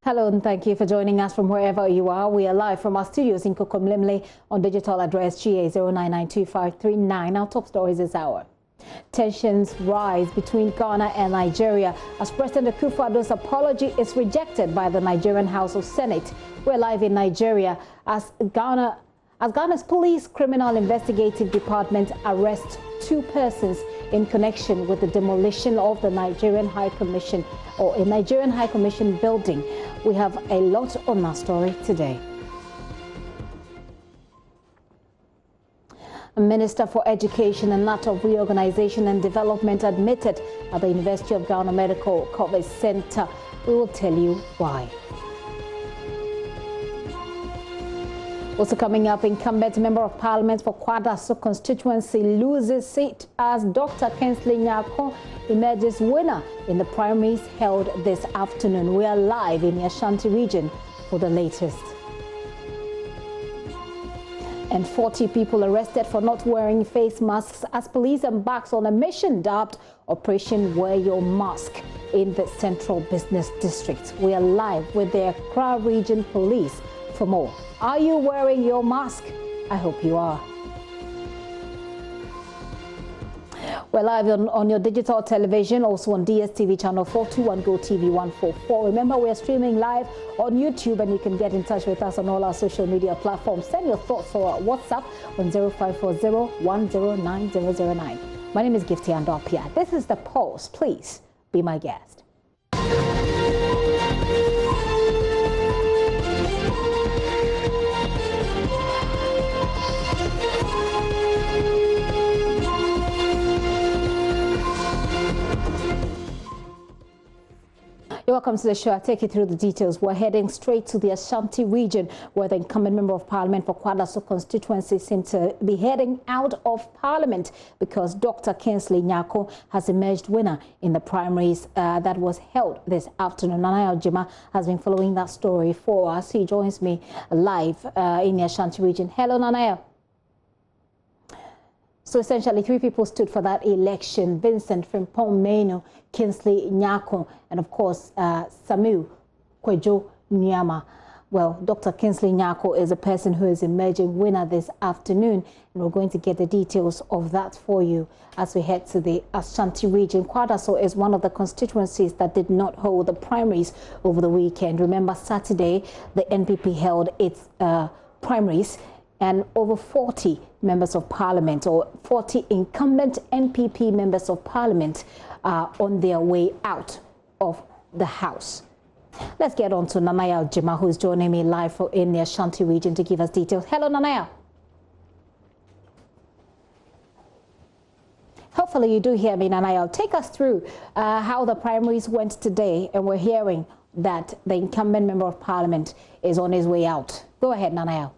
Hello and thank you for joining us from wherever you are. We are live from our studios in Kokomlemle on digital address GA09925339. Our top stories this hour. Tensions rise between Ghana and Nigeria as President Akufo-Addo's apology is rejected by the Nigerian House of Senate. We're live in Nigeria as Ghana's Police Criminal Investigative Department arrests 2 persons in connection with the demolition of the Nigerian High Commission or a Nigerian High Commission building. We have a lot on our story today. Minister for Education and that of Reorganization and Development admitted at the University of Ghana Medical College Center. We will tell you why. Also coming up, incumbent Member of Parliament for Kwadaso constituency loses seat as Dr. Kingsley Nyako emerges winner in the primaries held this afternoon. We are live in the Ashanti region for the latest. And 40 people arrested for not wearing face masks as police embarks on a mission dubbed Operation Wear Your Mask in the Central Business District. We are live with the Accra Region Police for more. Are you wearing your mask? I hope you are. We're live on your digital television, also on DSTV channel 421, GoTV 144. Remember, we're streaming live on YouTube and you can get in touch with us on all our social media platforms. Send your thoughts or WhatsApp on 0540-109009. My name is Gifty Andopia. This is The Pulse. Please be my guest. You're welcome to the show. I'll take you through the details. We're heading straight to the Ashanti region where the incumbent Member of Parliament for Kwadaso constituency seems to be heading out of Parliament because Dr. Kingsley Nyako has emerged winner in the primaries that was held this afternoon. Nanaya Ojima has been following that story for us. He joins me live in the Ashanti region. Hello, Nanaya. So essentially, 3 people stood for that election: Vincent Frimpong Menu, Kingsley Nyako, and of course, Samuel Kwejo Nyama. Well, Dr. Kingsley Nyako is a person who is emerging winner this afternoon, and we're going to get the details of that for you as we head to the Ashanti region. Kwadaso is one of the constituencies that did not hold the primaries over the weekend. Remember, Saturday, the NPP held its primaries, and over 40 members of parliament or 40 incumbent NPP members of parliament are on their way out of the house. Let's get on to Nanaya Ojima, who is joining me live in the Ashanti region to give us details. Hello, Nanaya. Hopefully you do hear me, Nanaya. Take us through how the primaries went today, and we're hearing that the incumbent member of parliament is on his way out. Go ahead, Nanaya.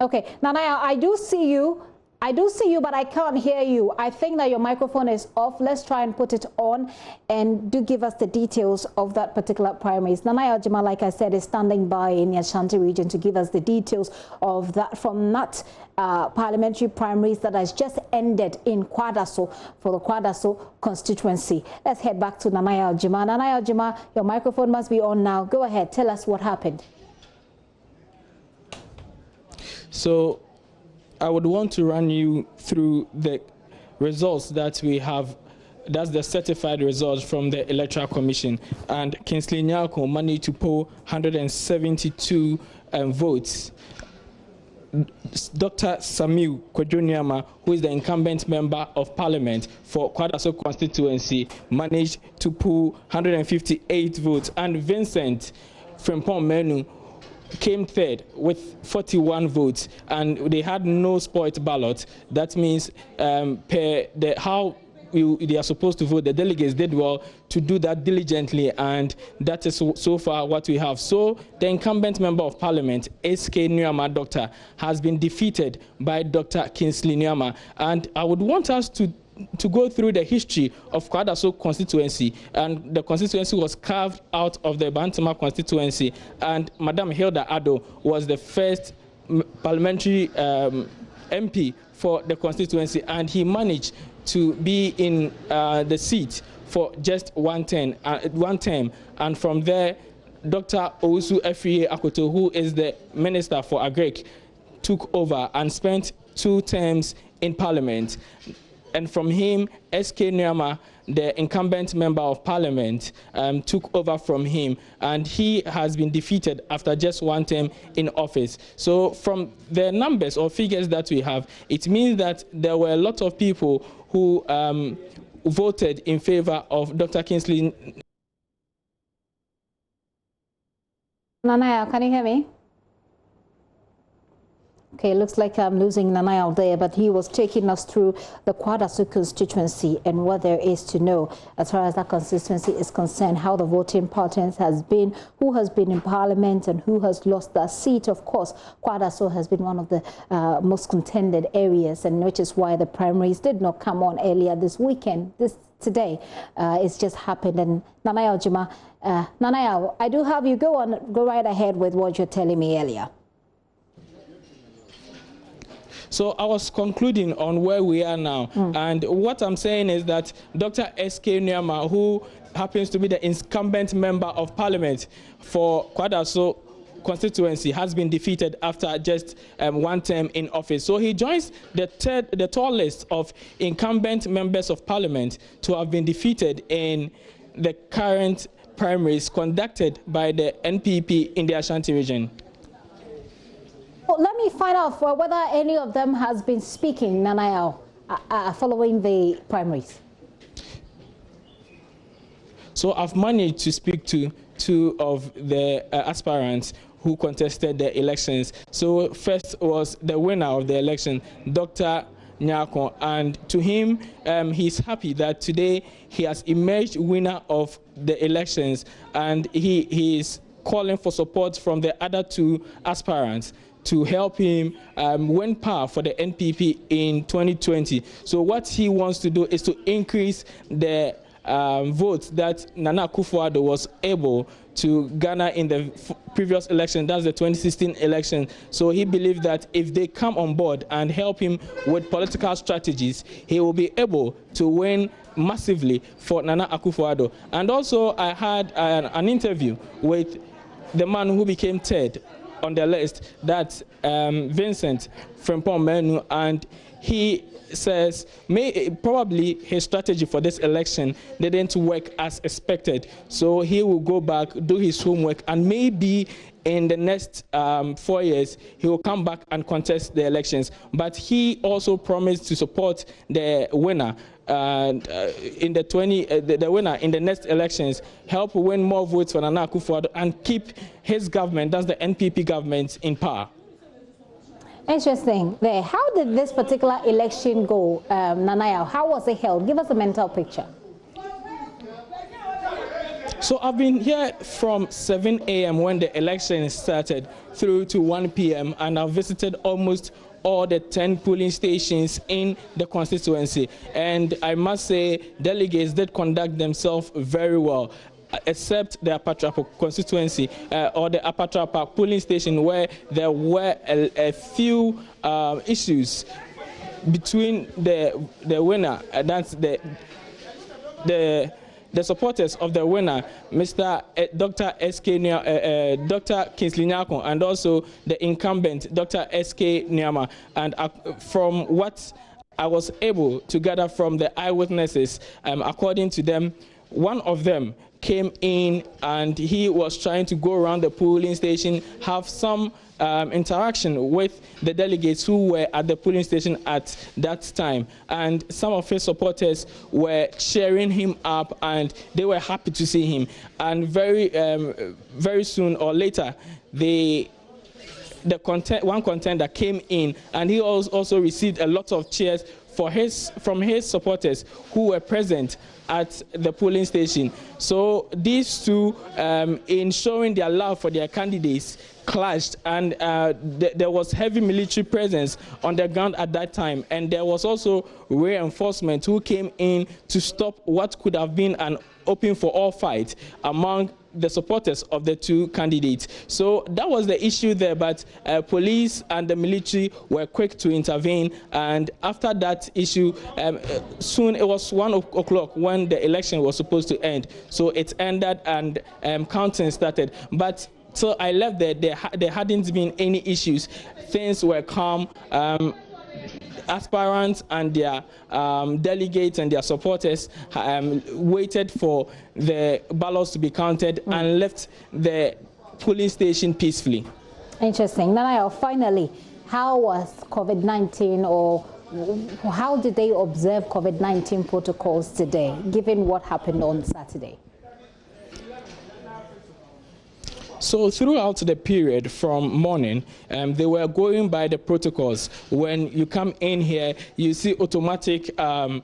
Okay, Nanaya, I do see you, but I can't hear you. I think that your microphone is off. Let's try and put it on and do give us the details of that particular primaries. Nanaya Ojima, like I said, is standing by in the Ashanti region to give us the details of that from that parliamentary primaries that has just ended in Kwadaso for the Kwadaso constituency. Let's head back to Nanaya Ojima. Nanaya Ojima, your microphone must be on now. Go ahead, tell us what happened. So I would want to run you through the results that we have. That's the certified results from the Electoral Commission. And Kingsley Nyako managed to poll 172 votes. Dr. Samuel Kwejo Nyama, who is the incumbent member of parliament for Kwadaso constituency, managed to poll 158 votes. And Vincent Frimpong Menu came third with 41 votes, and they had no spoiled ballot. That means how they are supposed to vote, the delegates did well to do that diligently, and that is so far what we have. So the incumbent member of parliament, S.K. Nyama Doctor, has been defeated by Dr. Kingsley Nyama, and I would want us to go through the history of Kwadaso constituency. And the constituency was carved out of the Bantama constituency, and Madam Hilda Addo was the first parliamentary MP for the constituency, and he managed to be in the seat for just one term, and from there, Dr. Owusu Efriye Akoto, who is the Minister for Agric, took over and spent 2 terms in Parliament. And from him, S.K. Nyama, the incumbent member of Parliament, took over from him, and he has been defeated after just 1 term in office. So from the numbers or figures that we have, it means that there were a lot of people who voted in favor of Dr. Kingsley. Nanaya, can you hear me? Okay, looks like I'm losing Nanaya there, but he was taking us through the Kwadaso constituency and what there is to know as far as that constituency is concerned, how the voting patterns has been, who has been in Parliament and who has lost that seat. Of course, Kwadaso has been one of the most contended areas, and which is why the primaries did not come on earlier this weekend. Today, it's just happened. And Nanaya Ojima, Nanaya, I do have you go right ahead with what you're telling me earlier. So I was concluding on where we are now. And what I'm saying is that Dr. S.K. Nyama, who happens to be the incumbent member of Parliament for Kwadaso constituency, has been defeated after just 1 term in office. So he joins the tall list of incumbent members of Parliament to have been defeated in the current primaries conducted by the NPP in the Ashanti region. Well, let me find out whether any of them has been speaking, Nanaya, following the primaries. So I've managed to speak to 2 of the aspirants who contested the elections. So first was the winner of the election, Dr. Nyako, and to him, he's happy that today he has emerged winner of the elections, and he is calling for support from the other 2 aspirants to help him win power for the NPP in 2020. So what he wants to do is to increase the votes that Nana Akufo-Addo was able to garner in the previous election, that's the 2016 election. So he believes that if they come on board and help him with political strategies, he will be able to win massively for Nana Akufo-Addo. And also I had an interview with the man who became 3rd on the list, that's Vincent Frimpong Menu, and he says probably his strategy for this election didn't work as expected. So he will go back, do his homework, and maybe in the next 4 years, he will come back and contest the elections. But he also promised to support the winner in the winner in the next elections, help win more votes for Nana Akufo-Addo and keep his government, that's the NPP government, in power. Interesting. There. How did this particular election go, Nanaya? How was it held? Give us a mental picture. So I've been here from 7 a.m. when the election started through to 1 p.m. and I've visited almost all the 10 polling stations in the constituency. And I must say, delegates did conduct themselves very well, except the Apatrapa constituency or the Apatrapa polling station, where there were a few issues between the winner, that's the supporters of the winner, Mr. Dr. Dr. Kingsley Nyako, and also the incumbent, Dr. S.K. Nyama. And from what I was able to gather from the eyewitnesses, according to them, one of them came in and he was trying to go around the polling station, have some interaction with the delegates who were at the polling station at that time. And some of his supporters were cheering him up and they were happy to see him. And very soon or later, one contender came in and he also received a lot of cheers from his supporters who were present at the polling station. So these two, in showing their love for their candidates, clashed, and there was heavy military presence on the ground at that time, and there was also reinforcement who came in to stop what could have been an open for all fight among the supporters of the two candidates. So that was the issue there, but police and the military were quick to intervene, and after that issue, soon it was 1 o'clock when the election was supposed to end. So it ended and counting started. But till I left there hadn't been any issues. Things were calm. Aspirants and their delegates and their supporters waited for the ballots to be counted and left the polling station peacefully. Interesting. Now, finally, how was COVID-19, or how did they observe COVID-19 protocols today, given what happened on Saturday? So throughout the period from morning, they were going by the protocols. When you come in here, you see automatic hand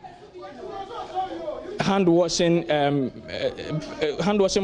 washing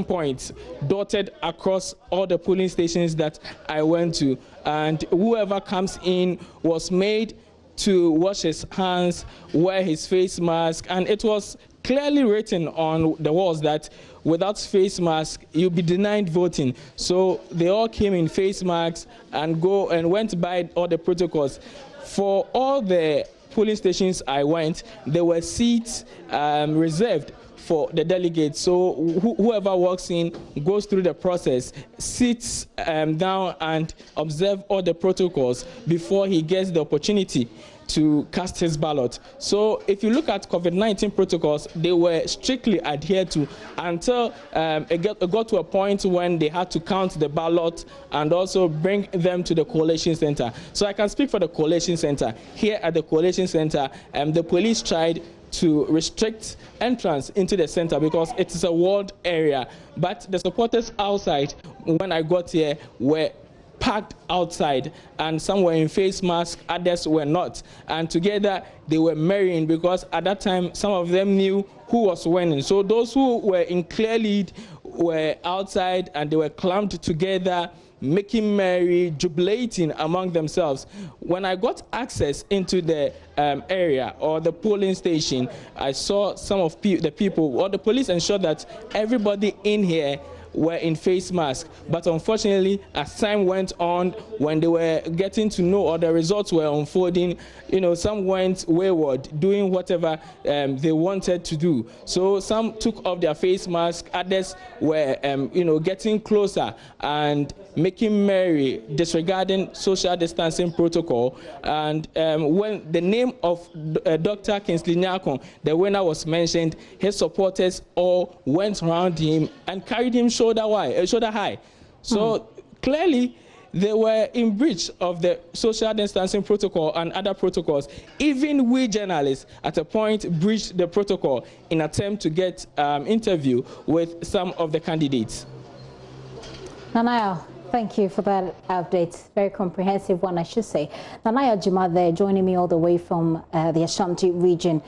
points dotted across all the polling stations that I went to, and whoever comes in was made to wash his hands, wear his face mask, and it was clearly written on the walls that without face mask you'll be denied voting. So they all came in face masks and went by all the protocols. For all the polling stations I went, there were seats reserved for the delegates. So whoever walks in goes through the process, sits down and observe all the protocols before he gets the opportunity to cast his ballot. So if you look at COVID-19 protocols, they were strictly adhered to until it got to a point when they had to count the ballot and also bring them to the collation center. So I can speak for the collation center. Here at the collation center, the police tried to restrict entrance into the center because it is a walled area. But the supporters outside, when I got here, were packed outside, and some were in face masks, others were not, and together they were merrying because at that time some of them knew who was winning. So those who were in clear lead were outside and they were clumped together, making merry, jubilating among themselves. When I got access into the area or the polling station, I saw some of the people, or the police ensured that everybody in here were in face masks. But unfortunately, as time went on, when they were getting to know or the results were unfolding, some went wayward, doing whatever they wanted to do. So some took off their face mask, others were getting closer and making merry, disregarding social distancing protocol. And when the name of Dr. Kingsley Nyako, the winner, was mentioned, his supporters all went around him and carried him shoulder high. So clearly they were in breach of the social distancing protocol and other protocols. Even we journalists at a point breached the protocol in attempt to get interview with some of the candidates. Nanaya, thank you for that update. Very comprehensive one, I should say. Nanaya Juma there, joining me all the way from the Ashanti region.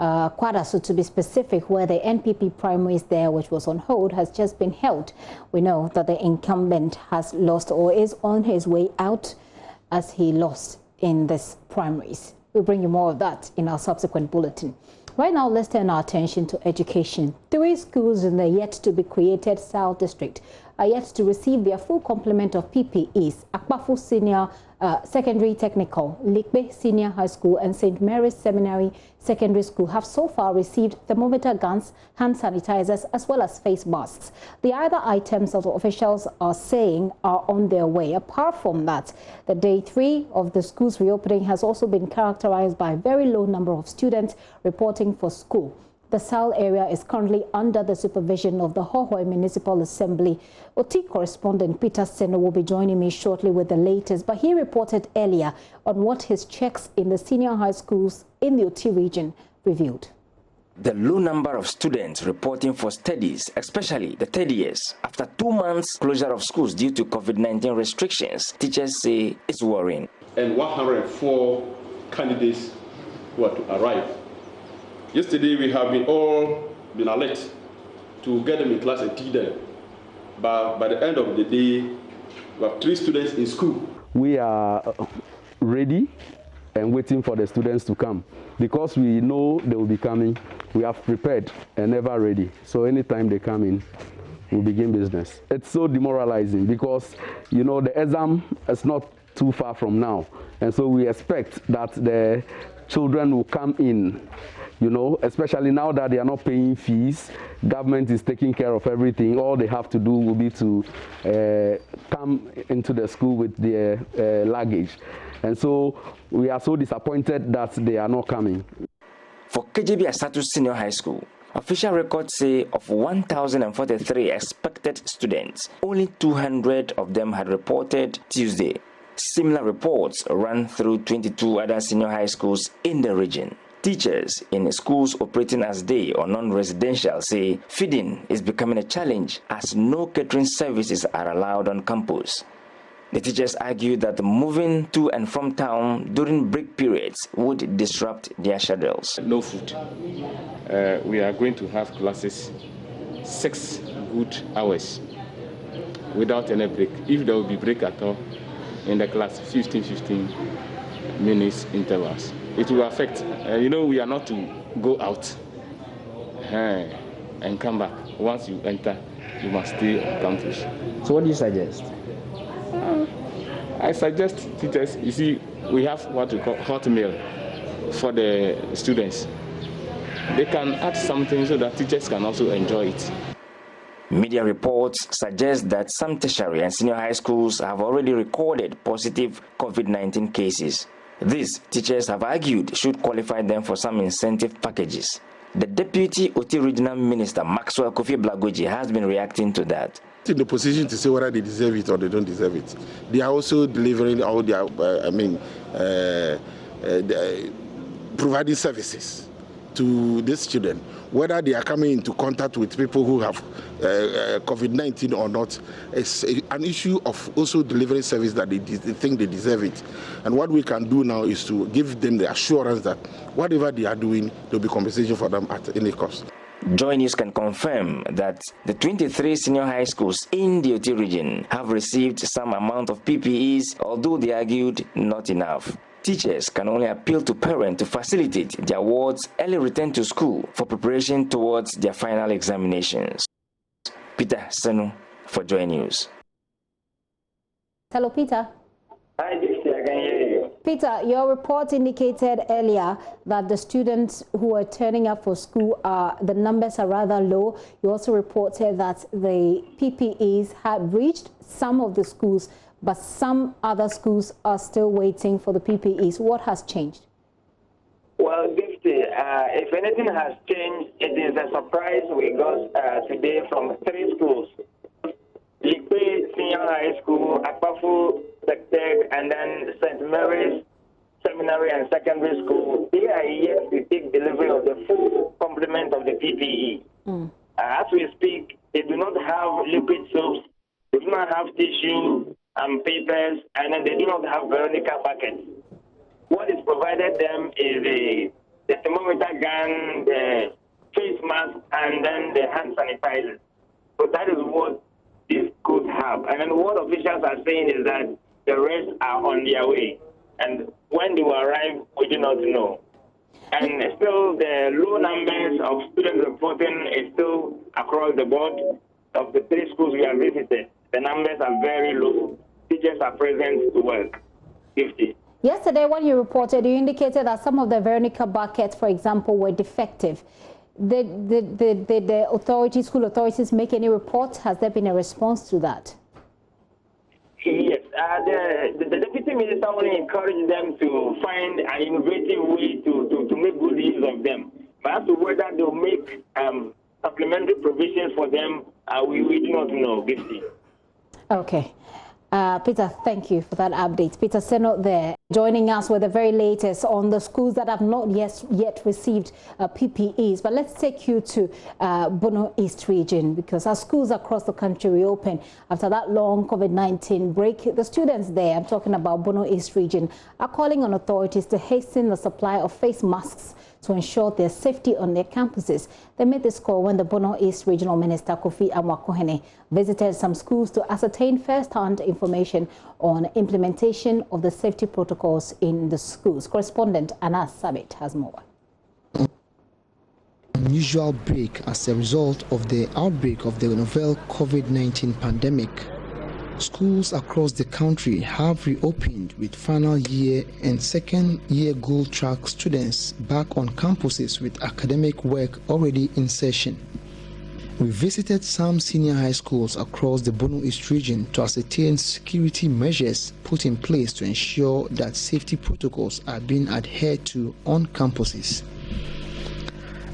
Kwadaso, to be specific, where the NPP primaries there, which was on hold, has just been held. We know that the incumbent has lost or is on his way out as he lost in this primaries. We'll bring you more of that in our subsequent bulletin. Right now, let's turn our attention to education. 3 schools in the yet-to-be-created South District are yet to receive their full complement of PPEs. Akpafu Senior Secondary Technical, Likbe Senior High School and St. Mary's Seminary Secondary School have so far received thermometer guns, hand sanitizers, as well as face masks. The other items that officials are saying are on their way. Apart from that, the day 3 of the school's reopening has also been characterized by a very low number of students reporting for school. The Sal area is currently under the supervision of the Hohoe Municipal Assembly. OT correspondent Peter Seno will be joining me shortly with the latest, but he reported earlier on what his checks in the senior high schools in the OT region revealed. The low number of students reporting for studies, especially the third years, after 2 months closure of schools due to COVID-19 restrictions, teachers say it's worrying. And 104 candidates who are to arrive. Yesterday, we have been alert to get them in class and teach them. But by the end of the day, we have 3 students in school. We are ready and waiting for the students to come. Because we know they will be coming, we have prepared and ever ready. So anytime they come in, we'll begin business. It's so demoralizing because, you know, the exam is not too far from now. And so we expect that the children will come in, you know, especially now that they are not paying fees. Government is taking care of everything. All they have to do will be to come into the school with their luggage. And so we are so disappointed that they are not coming. For KJB Asatu Senior High School, official records say of 1,043 expected students, only 200 of them had reported Tuesday. Similar reports ran through 22 other senior high schools in the region. Teachers in schools operating as day or non-residential say feeding is becoming a challenge as no catering services are allowed on campus. The teachers argue that moving to and from town during break periods would disrupt their schedules. No food. We are going to have classes 6 good hours without any break. If there will be break at all in the class, 15 minutes intervals. It will affect, you know, we are not to go out and come back. Once you enter, you must stay on campus. So what do you suggest? I suggest teachers, you see, we have what we call hot meal for the students. They can add something so that teachers can also enjoy it. Media reports suggest that some tertiary and senior high schools have already recorded positive COVID-19 cases. This, teachers have argued, should qualify them for some incentive packages. The Deputy Oti Regional Minister, Maxwell Kofi Blagoji, has been reacting to that. In the position to say whether they deserve it or they don't deserve it. They are also delivering all their, providing services to these children. Whether they are coming into contact with people who have COVID-19 or not, it's an issue of also delivering service that they think they deserve it. And what we can do now is to give them the assurance that whatever they are doing, there will be compensation for them at any cost. JoyNews can confirm that the 23 senior high schools in the Oti region have received some amount of PPEs, although they argued not enough. Teachers can only appeal to parents to facilitate their wards' early return to school for preparation towards their final examinations. Peter Senu for JoyNews. Hello, Peter. Hi, Dixie, I can hear you. Peter, your report indicated earlier that the students who are turning up for school, the numbers are rather low. You also reported that the PPEs had reached some of the schools, but some other schools are still waiting for the PPEs. What has changed? Well, Dixie, if anything has changed, it is a surprise we got today from 3 schools. Likpe Senior High School, Akpafu, Tech, and then St. Mary's Seminary and Secondary School. They are yet to take delivery of the full complement of the PPE. As we speak, they do not have liquid soaps, they do not have tissue and papers, and then they do not have Veronica buckets. What is provided them is the thermometer gun, the face mask, and then the hand sanitizer. So that is what these schools have. And then what officials are saying is that the rest are on their way. And when they will arrive, we do not know. And still, the low numbers of students reporting is still across the board. Of the 3 schools we have visited, the numbers are very low. Teachers are present to work. 50. Yesterday, when you reported, you indicated that some of the Veronica buckets, for example, were defective. Did the authorities, school authorities, make any reports? Has there been a response to that? Yes. The Deputy Minister only encouraged them to find an innovative way to make good use of them. But as to whether they'll make supplementary provisions for them, we do not know, 50. Okay. Peter, thank you for that update. Peter Seno there, joining us with the very latest on the schools that have not yet received PPEs. But let's take you to Bono East region, because our schools across the country reopen after that long COVID-19 break. The students there, I'm talking about Bono East region, are calling on authorities to hasten the supply of face masks to ensure their safety on their campuses. They made this call when the Bono East Regional Minister Kofi Amwakohene visited some schools to ascertain first-hand information on implementation of the safety protocols in the schools. Correspondent Anas Sabit has more. Unusual break as a result of the outbreak of the novel COVID-19 pandemic. Schools across the country have reopened with final year and second year gold track students back on campuses with academic work already in session. We visited some senior high schools across the Bono East region to ascertain security measures put in place to ensure that safety protocols are being adhered to on campuses.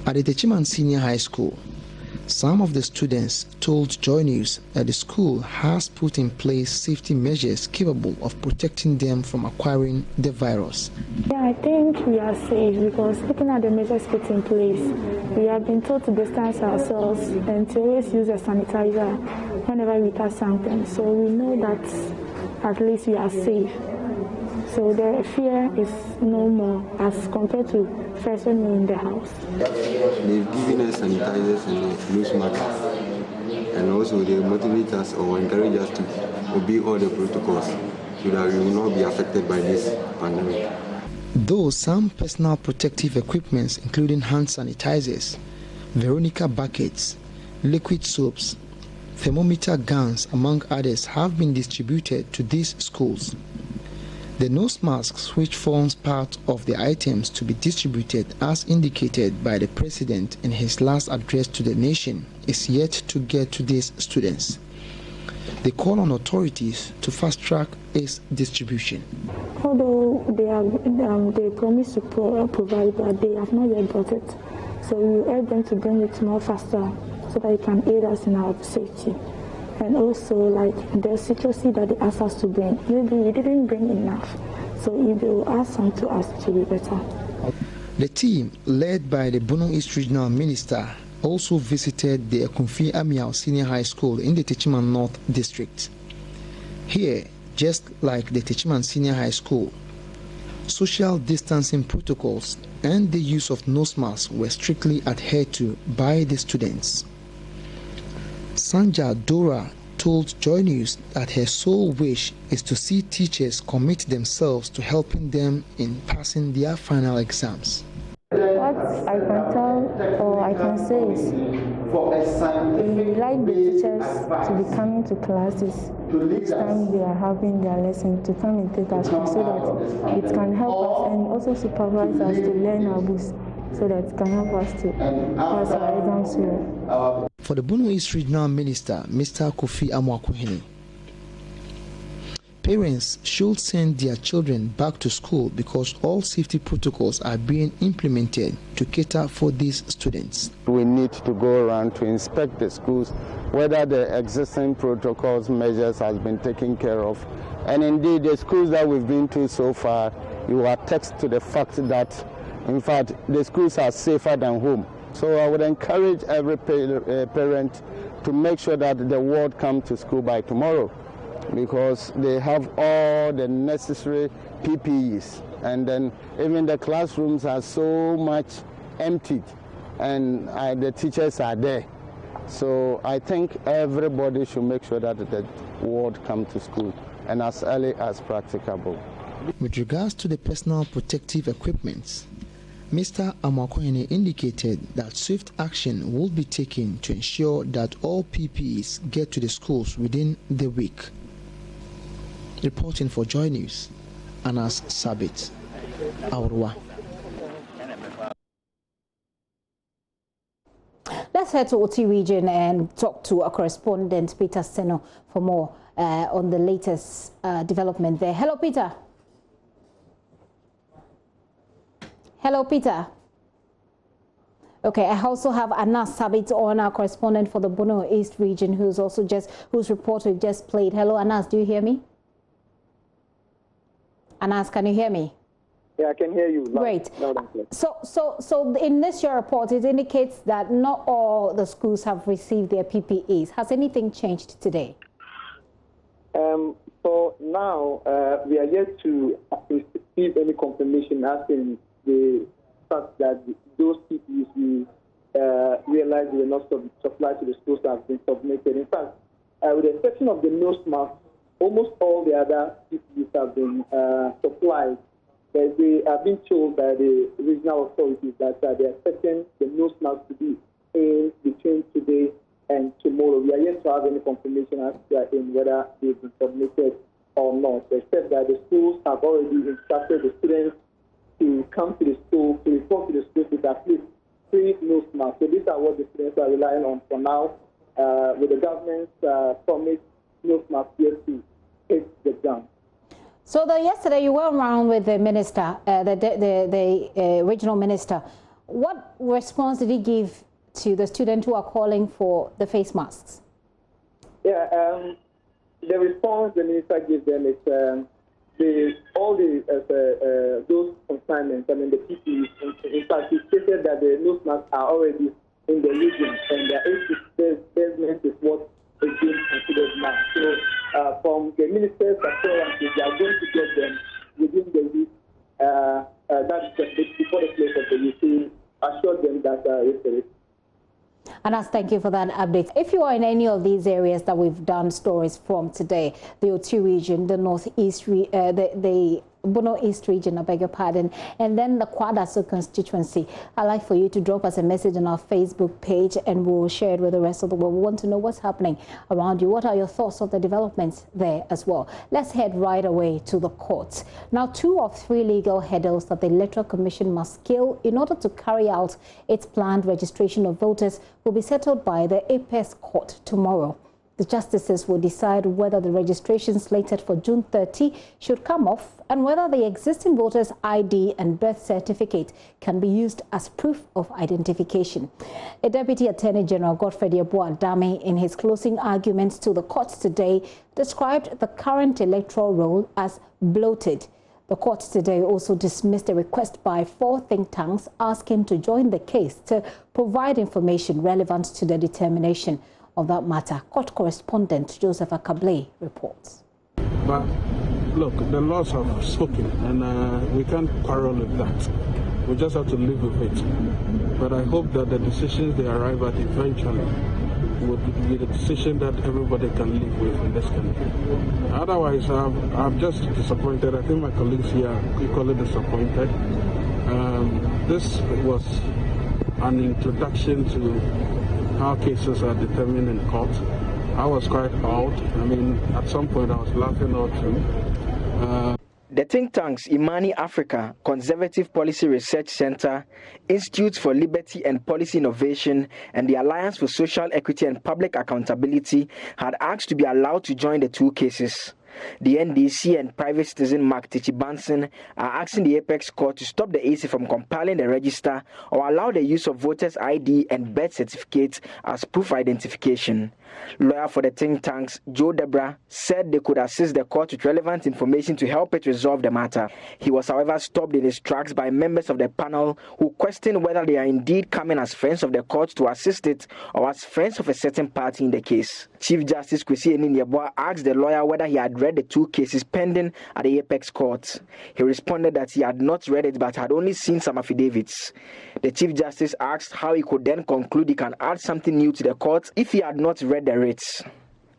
At the Techiman Senior High School, some of the students told JoyNews that the school has put in place safety measures capable of protecting them from acquiring the virus. Yeah, I think we are safe because looking at the measures put in place, we have been told to distance ourselves and to always use a sanitizer whenever we touch something. So we know that at least we are safe. So the fear is no more as compared to first when we were in the house. They've given us sanitizers and loose masks, and also they motivate us or encourage us to obey all the protocols so that we will not be affected by this pandemic. Though some personal protective equipments, including hand sanitizers, Veronica buckets, liquid soaps, thermometer guns, among others, have been distributed to these schools. The nose masks, which forms part of the items to be distributed as indicated by the President in his last address to the nation, is yet to get to these students. They call on authorities to fast-track its distribution. Although they promise to provide, but they have not yet got it. So we urge them to bring it more faster so that it can aid us in our safety. And also, like the secrecy that they asked us to bring, maybe we didn't bring enough. So if they will ask some to us, it will be better. The team, led by the Bono East Regional Minister, also visited the Akunfi Amiao Senior High School in the Techiman North District. Here, just like the Techiman Senior High School, social distancing protocols and the use of nose masks were strictly adhered to by the students. Sanja Dora told JoyNews that her sole wish is to see teachers commit themselves to helping them in passing their final exams. What I can tell or I can say is we like the teachers to be coming to classes each time they are having their lesson to come and take us so that it can help us and also supervise us to learn our books so that it can help us to pass our exams well. For the Bono East Regional Minister, Mr. Kofi Amwakohene, parents should send their children back to school because all safety protocols are being implemented to cater for these students. We need to go around to inspect the schools, whether the existing protocols measures has been taken care of. And indeed, the schools that we've been to so far, you attest to the fact that, in fact, the schools are safer than home. So I would encourage every parent to make sure that the ward come to school by tomorrow, because they have all the necessary PPEs, and then even the classrooms are so much emptied and the teachers are there. So I think everybody should make sure that the ward come to school and as early as practicable. With regards to the personal protective equipment, Mr. Amwakohene indicated that swift action will be taken to ensure that all PPEs get to the schools within the week. Reporting for JoyNews, Anas Sabit, Aurwa. Let's head to Oti region and talk to our correspondent Peter Seno for more on the latest development there. Hello, Peter. Hello, Peter. Okay, I also have Anas Sabit on, our correspondent for the Bono East region, whose report we just played. Hello, Anas, do you hear me? Anas, can you hear me? Yeah, I can hear you. Great. So in this your report, it indicates that not all the schools have received their PPEs. Has anything changed today? For now, we are yet to receive any confirmation as in the fact that those PPEs we realized were not supplied to the schools have been submitted. In fact, with the exception of the nose masks, almost all the other PPEs have been supplied. They have been told by the regional authorities that they are expecting the nose masks to be in between today and tomorrow. We are yet to have any confirmation as to whether they've been submitted or not, except that the schools have already instructed the students to come to the school, to report to the school with at least 3 nose masks. So these are what the students are relying on for now, with the government's promise nose masks yet to hit the ground. So yesterday you went around with the minister, the regional minister. What response did he give to the students who are calling for the face masks? Yeah, the response the minister gives them is those consignments, I mean the PPEs. In fact, he stated that the nose masks are already in the region, and their basement is what is being considered now. So from the minister's assurances, they are going to get them within the week. That's before the close of the week. He assured them that yesterday. Anas, thank you for that update. If you are in any of these areas that we've done stories from today, the Oti region, the Northeast, the Bono East region, I beg your pardon, and then the Kwadaso constituency, I'd like for you to drop us a message on our Facebook page and we'll share it with the rest of the world. We want to know what's happening around you. What are your thoughts of the developments there as well? Let's head right away to the courts. Now, 2 of 3 legal hurdles that the Electoral Commission must scale in order to carry out its planned registration of voters will be settled by the Apex Court tomorrow. The justices will decide whether the registration slated for June 30 should come off and whether the existing voter's ID and birth certificate can be used as proof of identification. A Deputy Attorney General, Godfrey Adame, in his closing arguments to the courts today, described the current electoral roll as bloated. The court today also dismissed a request by 4 think tanks asking to join the case to provide information relevant to the determination of that matter. Court correspondent Joseph Akable reports. But look, the laws have spoken and we can't quarrel with that. We just have to live with it. But I hope that the decisions they arrive at eventually would be the decision that everybody can live with in this country. Otherwise, I'm just disappointed. I think my colleagues here are equally disappointed. This was an introduction to how cases are determined in court. I was quite awed. I mean, at some point I was laughing all through. The think tanks Imani Africa, Conservative Policy Research Center, Institute for Liberty and Policy Innovation, and the Alliance for Social Equity and Public Accountability had asked to be allowed to join the 2 cases. The NDC and private citizen Mark Tichibanson are asking the Apex Court to stop the AC from compiling the register or allow the use of voters' ID and birth certificates as proof of identification. Lawyer for the think tanks, Joe Debra, said they could assist the court with relevant information to help it resolve the matter. He was, however, stopped in his tracks by members of the panel who questioned whether they are indeed coming as friends of the court to assist it or as friends of a certain party in the case. Chief Justice Kwesi Eninyeboa asked the lawyer whether he had read the 2 cases pending at the Apex Court. He responded that he had not read it but had only seen some affidavits. The Chief Justice asked how he could then conclude he can add something new to the court if he had not read the writs.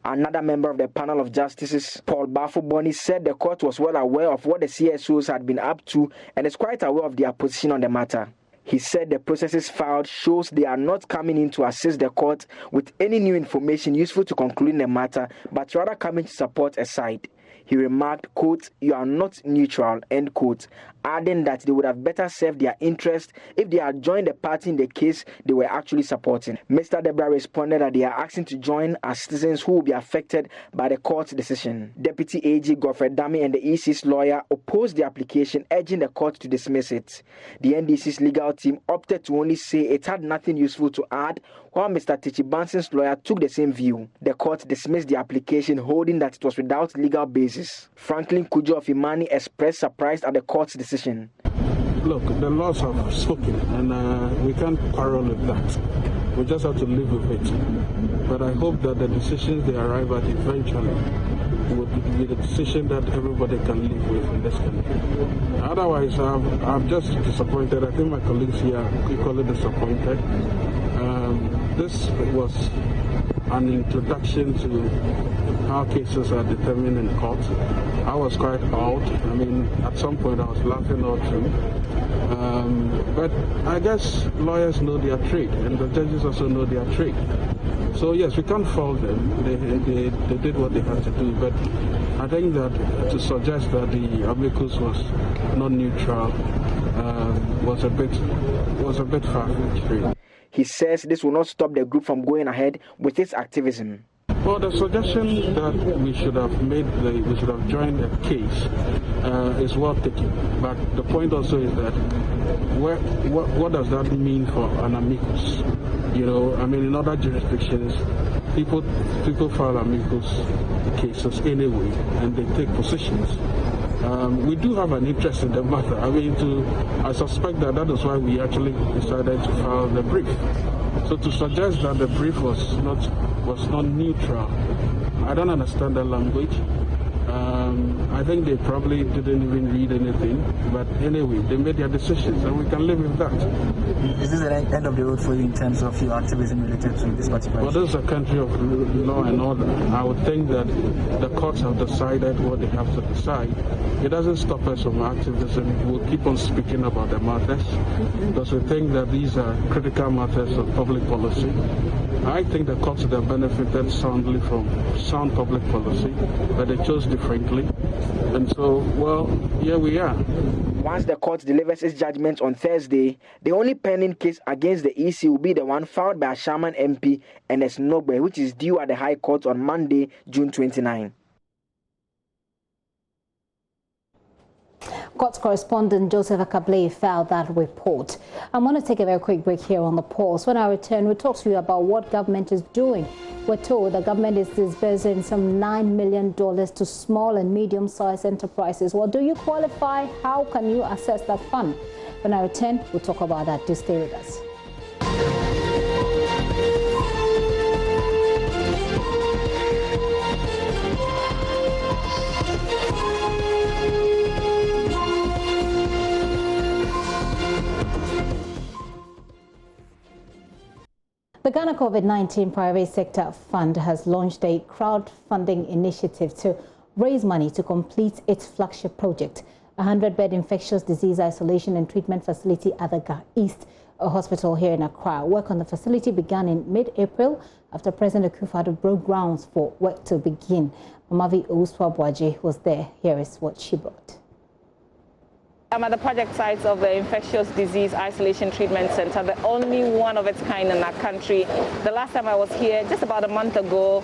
Another member of the panel of justices, Paul Bafo-Boni, said the court was well aware of what the CSOs had been up to and is quite aware of their position on the matter. He said the processes filed shows they are not coming in to assist the court with any new information useful to concluding the matter, but rather coming to support a side. He remarked, quote, "You are not neutral," end quote, adding that they would have better served their interest if they had joined the party in the case they were actually supporting. Mr. Debra responded that they are asking to join as citizens who will be affected by the court's decision. Deputy AG Godfrey Adame and the EC's lawyer opposed the application, urging the court to dismiss it. The NDC's legal team opted to only say it had nothing useful to add, while Mr. Tichibanson's lawyer took the same view. The court dismissed the application, holding that it was without legal basis. Franklin Kujo of Imani expressed surprise at the court's decision. Look, the laws have spoken and we can't quarrel with that. We just have to live with it. But I hope that the decisions they arrive at eventually would be the decision that everybody can live with in this country. Otherwise, I'm just disappointed. I think my colleagues here are equally disappointed. This was an introduction to how cases are determined in court. I was quite awed. I mean, at some point I was laughing all through. But I guess lawyers know their trade, and the judges also know their trade. So yes, we can't fault them. They did what they had to do. But I think that to suggest that the amicus was not neutral was a bit far-fetched, really. He says this will not stop the group from going ahead with its activism. Well, the suggestion that we should have joined a case is well taken. But the point also is that what does that mean for an amicus? You know, I mean, in other jurisdictions, people file amicus cases anyway, and they take positions. We do have an interest in the matter. I mean, I suspect that is why we actually decided to file the brief. So to suggest that the brief was not neutral, I don't understand that language. I think they probably didn't even read anything, but anyway, they made their decisions, and we can live with that. Is this the end of the road for you in terms of your activism related to this particular issue? Well, this is a country of law and order. I would think that the courts have decided what they have to decide. It doesn't stop us from activism. We'll keep on speaking about the matters because we think that these are critical matters of public policy. I think the courts have benefited soundly from sound public policy, but they chose differently. And so, well, here we are. Once the court delivers its judgment on Thursday, the only pending case against the EC will be the one filed by a Shaman MP and a Snogbe, which is due at the High Court on Monday, June 29. Court correspondent Joseph Akabley filed that report. I'm going to take a very quick break here on the pulse. When I return, we'll talk to you about what government is doing. We're told the government is disbursing some $9 million to small and medium-sized enterprises. Well, do you qualify? How can you access that fund? When I return, we'll talk about that. Do stay with us. The Ghana COVID-19 Private Sector Fund has launched a crowdfunding initiative to raise money to complete its flagship project, a 100-bed infectious disease isolation and treatment facility at the Ga East Hospital here in Accra. Work on the facility began in mid-April after President Akufo-Addo broke grounds for work to begin. Mamavi Owusu-Abuaje was there. Here is what she brought. I'm at the project site of the Infectious Disease Isolation Treatment Center, the only one of its kind in our country. The last time I was here, just about a month ago,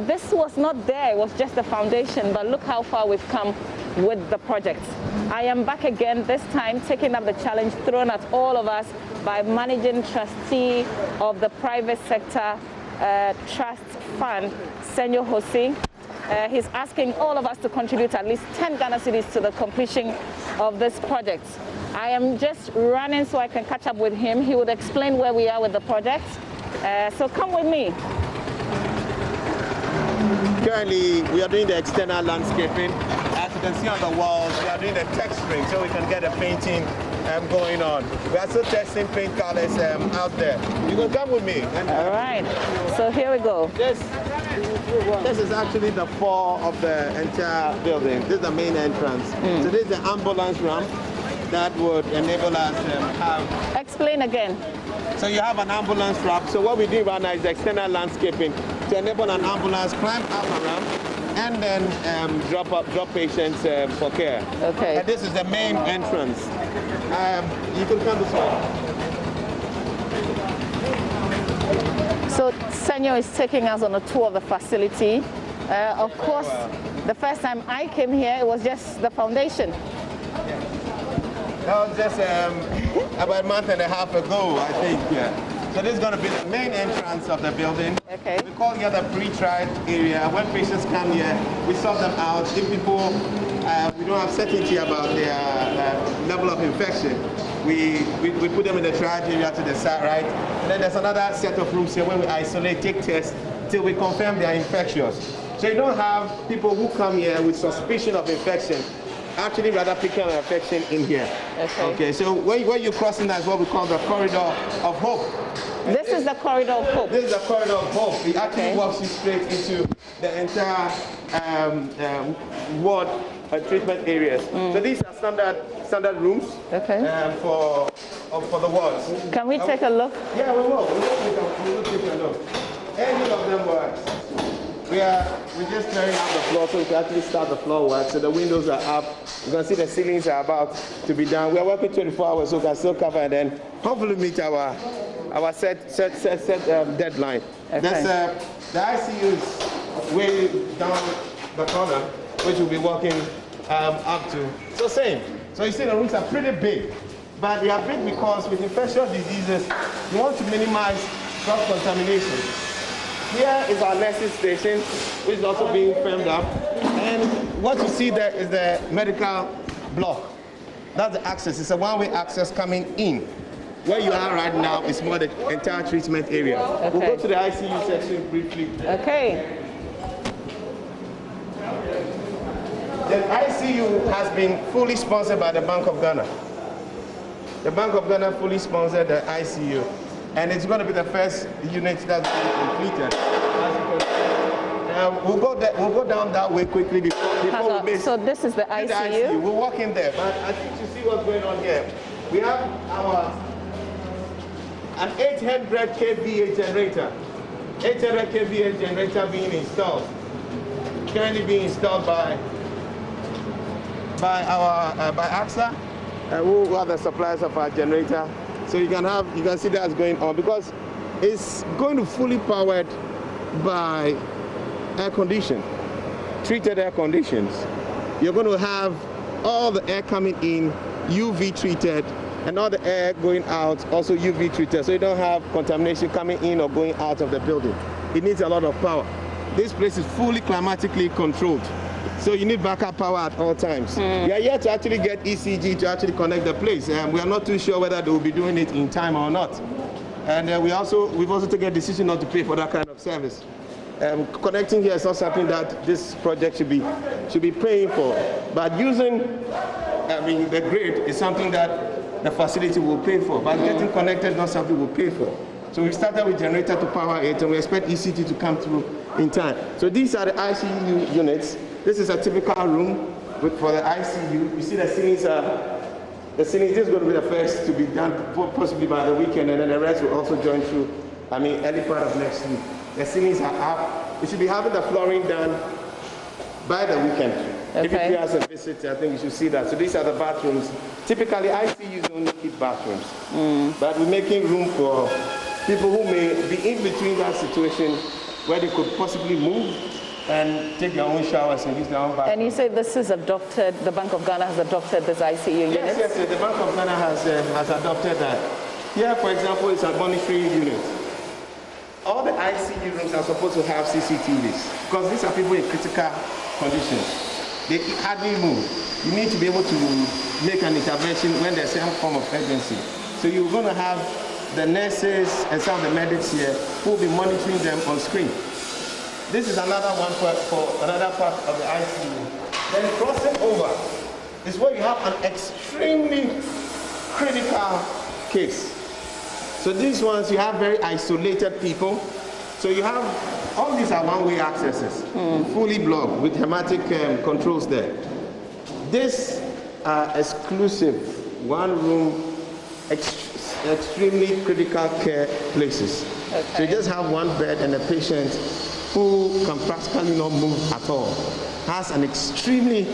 this was not there. It was just the foundation, but look how far we've come with the project. I am back again, this time taking up the challenge thrown at all of us by managing trustee of the Private Sector Trust Fund, Senyo Jose. He's asking all of us to contribute at least 10 Ghana cedis to the completion of this project. I am just running so I can catch up with him. He would explain where we are with the project. So come with me. Currently, we are doing the external landscaping. As you can see on the walls, we are doing the texturing so we can get the painting going on. We are still testing paint colors out there. You can come with me. All right. So here we go. This is actually the floor of the entire building. This is the main entrance. So this is the ambulance ramp that would enable us to have... Explain again. So you have an ambulance ramp. So what we do right now is external landscaping to enable an ambulance climb up a ramp and then drop patients for care. Okay. And this is the main entrance. You can come this way. So Senyo is taking us on a tour of the facility. Of course, the first time I came here, it was just the foundation. That was just about a month and a half ago, I think. So this is going to be the main entrance of the building. Okay. We call here the pre-trial area. When patients come here, we sort them out. If people, we don't have certainty about their level of infection, we put them in the trial area to the side, right? And then there's another set of rooms here where we isolate, take tests till we confirm they are infectious. So you don't have people who come here with suspicion of infection, actually rather picking an infection in here. Okay, so when you're crossing, that's what we call the corridor of hope. This is the corridor of hope. This is the corridor of hope. It actually walks you straight into the entire ward treatment areas. So these are standard rooms for the wards. Can we take a look? Yeah, we will. We will take a look. Any of them works. We're just clearing out the floor so we can actually start the floor work. So the windows are up. You can see the ceilings are about to be done. We are working 24 hours so we can still cover and then hopefully meet our set deadline. The ICU is way down the corner, which we'll be working up to. So same. So you see the rooms are pretty big, but they are big because with infectious diseases, you want to minimize cross-contamination. Here is our nursing station, which is also being firmed up. And what you see there is the medical block. That's the access. It's a one-way access coming in. Where you are right now is more the entire treatment area. We'll go to the ICU section briefly. Okay. The ICU has been fully sponsored by the Bank of Ghana. The Bank of Ghana fully sponsored the ICU. And it's going to be the first unit that's being completed. We'll go down that way quickly before we miss. So this is the ICU? We'll walk in there, but I think you see what's going on here. We have an 800 kVA generator. 800 kVA generator being installed. Currently being installed by AXA, who are the suppliers of our generator. So you can see that's going on because it's going to fully powered by air condition, treated air conditions. You're going to have all the air coming in UV treated and all the air going out also UV treated, so you don't have contamination coming in or going out of the building. It needs a lot of power. This place is fully climatically controlled, so you need backup power at all times. We are yet to actually get ECG to actually connect the place. We are not too sure whether they will be doing it in time or not. And we've also taken a decision not to pay for that kind of service. Connecting here is not something that this project should be paying for. But using the grid is something that the facility will pay for. But getting connected is not something we'll pay for. So we started with generator to power it, and we expect ECG to come through in time. So these are the ICU units. This is a typical room for the ICU. You see the ceilings this is going to be the first to be done possibly by the weekend, and then the rest will also join through, early part of next week. The ceilings are up. We should be having the flooring done by the weekend. If you as a visit, I think you should see that. So these are the bathrooms. Typically, ICUs only keep bathrooms. But we're making room for people who may be in between that situation where they could possibly move and take their own showers and use their own bathroom. And you say this is adopted, the Bank of Ghana has adopted this ICU unit? Yes, the Bank of Ghana has adopted that. Here, for example, it's a monitoring unit. All the ICU rooms are supposed to have CCTVs because these are people in critical conditions. They hardly move. You need to be able to make an intervention when there's some form of urgency. So you're going to have the nurses and some of the medics here who will be monitoring them on screen. This is another one for another part of the ICU. Then crossing over is where you have an extremely critical case. So these ones, you have very isolated people. So you have, all these are one-way accesses, fully blocked with hermetic controls there. This exclusive, one-room, extremely critical care places. So you just have one bed and a patient who can practically not move at all. Has an extremely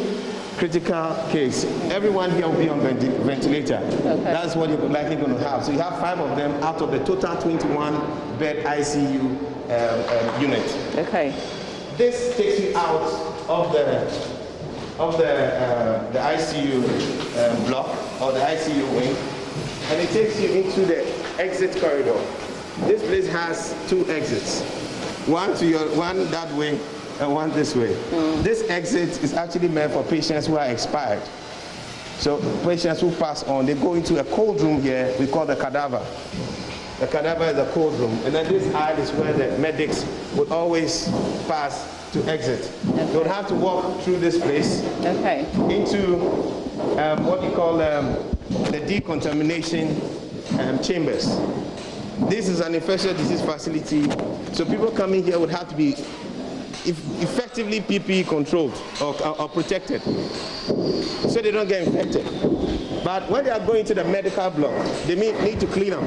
critical case. Everyone here will be on ventilator. That's what you're likely going to have. So you have 5 of them out of the total 21 bed ICU unit. This takes you out of the ICU block or the ICU wing, and it takes you into the exit corridor. This place has 2 exits. One that way and one this way. This exit is actually meant for patients who are expired. So patients who pass on, they go into a cold room here, we call the cadaver. The cadaver is a cold room. And then this aisle is where the medics would always pass to exit. They would have to walk through this place into what we call the decontamination chambers. This is an infectious disease facility, so people coming here would have to be effectively PPE controlled or protected, so they don't get infected. But when they are going to the medical block, they need to clean them,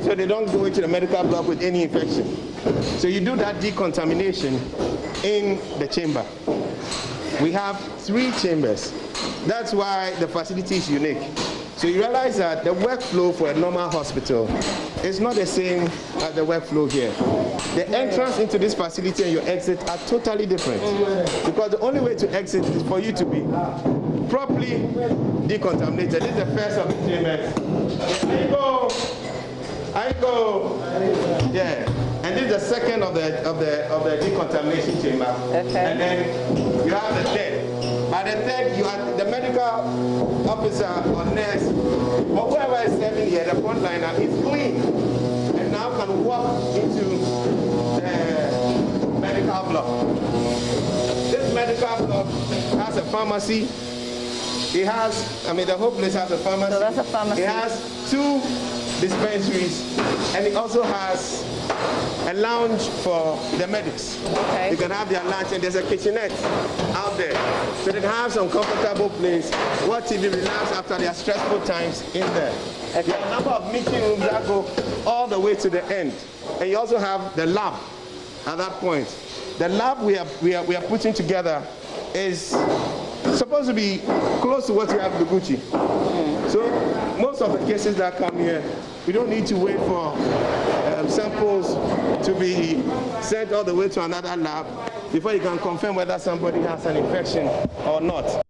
so they don't go into the medical block with any infection. So you do that decontamination in the chamber. We have 3 chambers. That's why the facility is unique. So you realize that the workflow for a normal hospital is not the same as the workflow here. The entrance into this facility and your exit are totally different. Because the only way to exit is for you to be properly decontaminated. This is the first of the chambers. I go. Yeah. And this is the second of the decontamination chamber. And then you have the third. By the third, you have the medical officer or nurse or whoever is serving here, the frontliner, is clean and now can walk into the medical block. This medical block has a pharmacy. It has, the whole place has a pharmacy. So that's a pharmacy. It has 2 dispensaries, and it also has a lounge for the medics. They can have their lunch, and there's a kitchenette out there. So they can have some comfortable place, watch TV, relax after their stressful times in there. There are a number of meeting rooms that go all the way to the end. And you also have the lab at that point. The lab we are putting together is supposed to be close to what you have in Gucci. So most of the cases that come here, we don't need to wait for samples to be sent all the way to another lab before you can confirm whether somebody has an infection or not.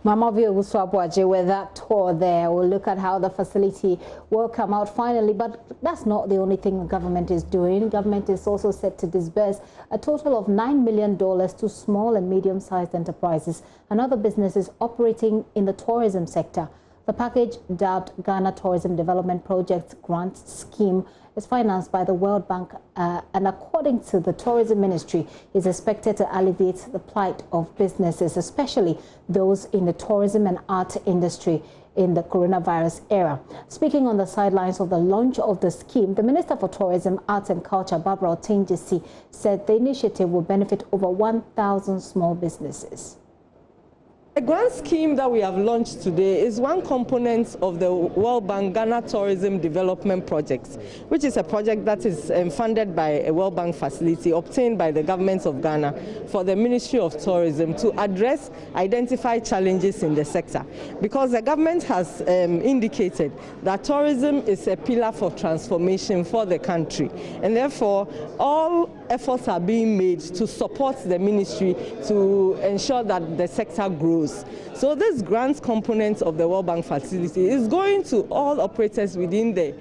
Mama Vio Guswabuaje, with that tour there, we'll look at how the facility will come out finally. But that's not the only thing the government is doing. Government is also set to disburse a total of $9 million to small and medium-sized enterprises and other businesses operating in the tourism sector. The package, dubbed Ghana Tourism Development Project Grant Scheme, is financed by the World Bank and, according to the Tourism Ministry, is expected to alleviate the plight of businesses, especially those in the tourism and art industry in the coronavirus era. Speaking on the sidelines of the launch of the scheme, the Minister for Tourism, Arts and Culture, Barbara Otenjesi, said the initiative will benefit over 1,000 small businesses. The grant scheme that we have launched today is one component of the World Bank Ghana Tourism Development Project, which is a project that is funded by a World Bank facility obtained by the government of Ghana for the Ministry of Tourism to address identified challenges in the sector. Because the government has indicated that tourism is a pillar for transformation for the country, and therefore all efforts are being made to support the ministry to ensure that the sector grows. So this grant component of the World Bank facility is going to all operators within the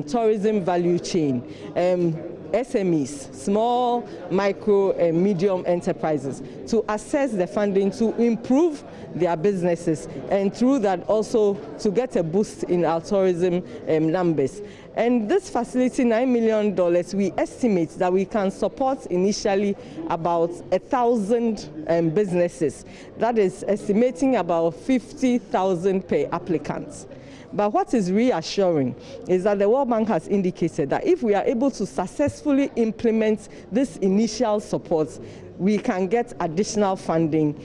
tourism value chain. SMEs, small, micro and medium enterprises, to access the funding to improve their businesses and through that also to get a boost in our tourism numbers. And this facility, $9 million, we estimate that we can support initially about 1,000 businesses. That is estimating about 50,000 per applicant. But what is reassuring is that the World Bank has indicated that if we are able to successfully implement this initial support, we can get additional funding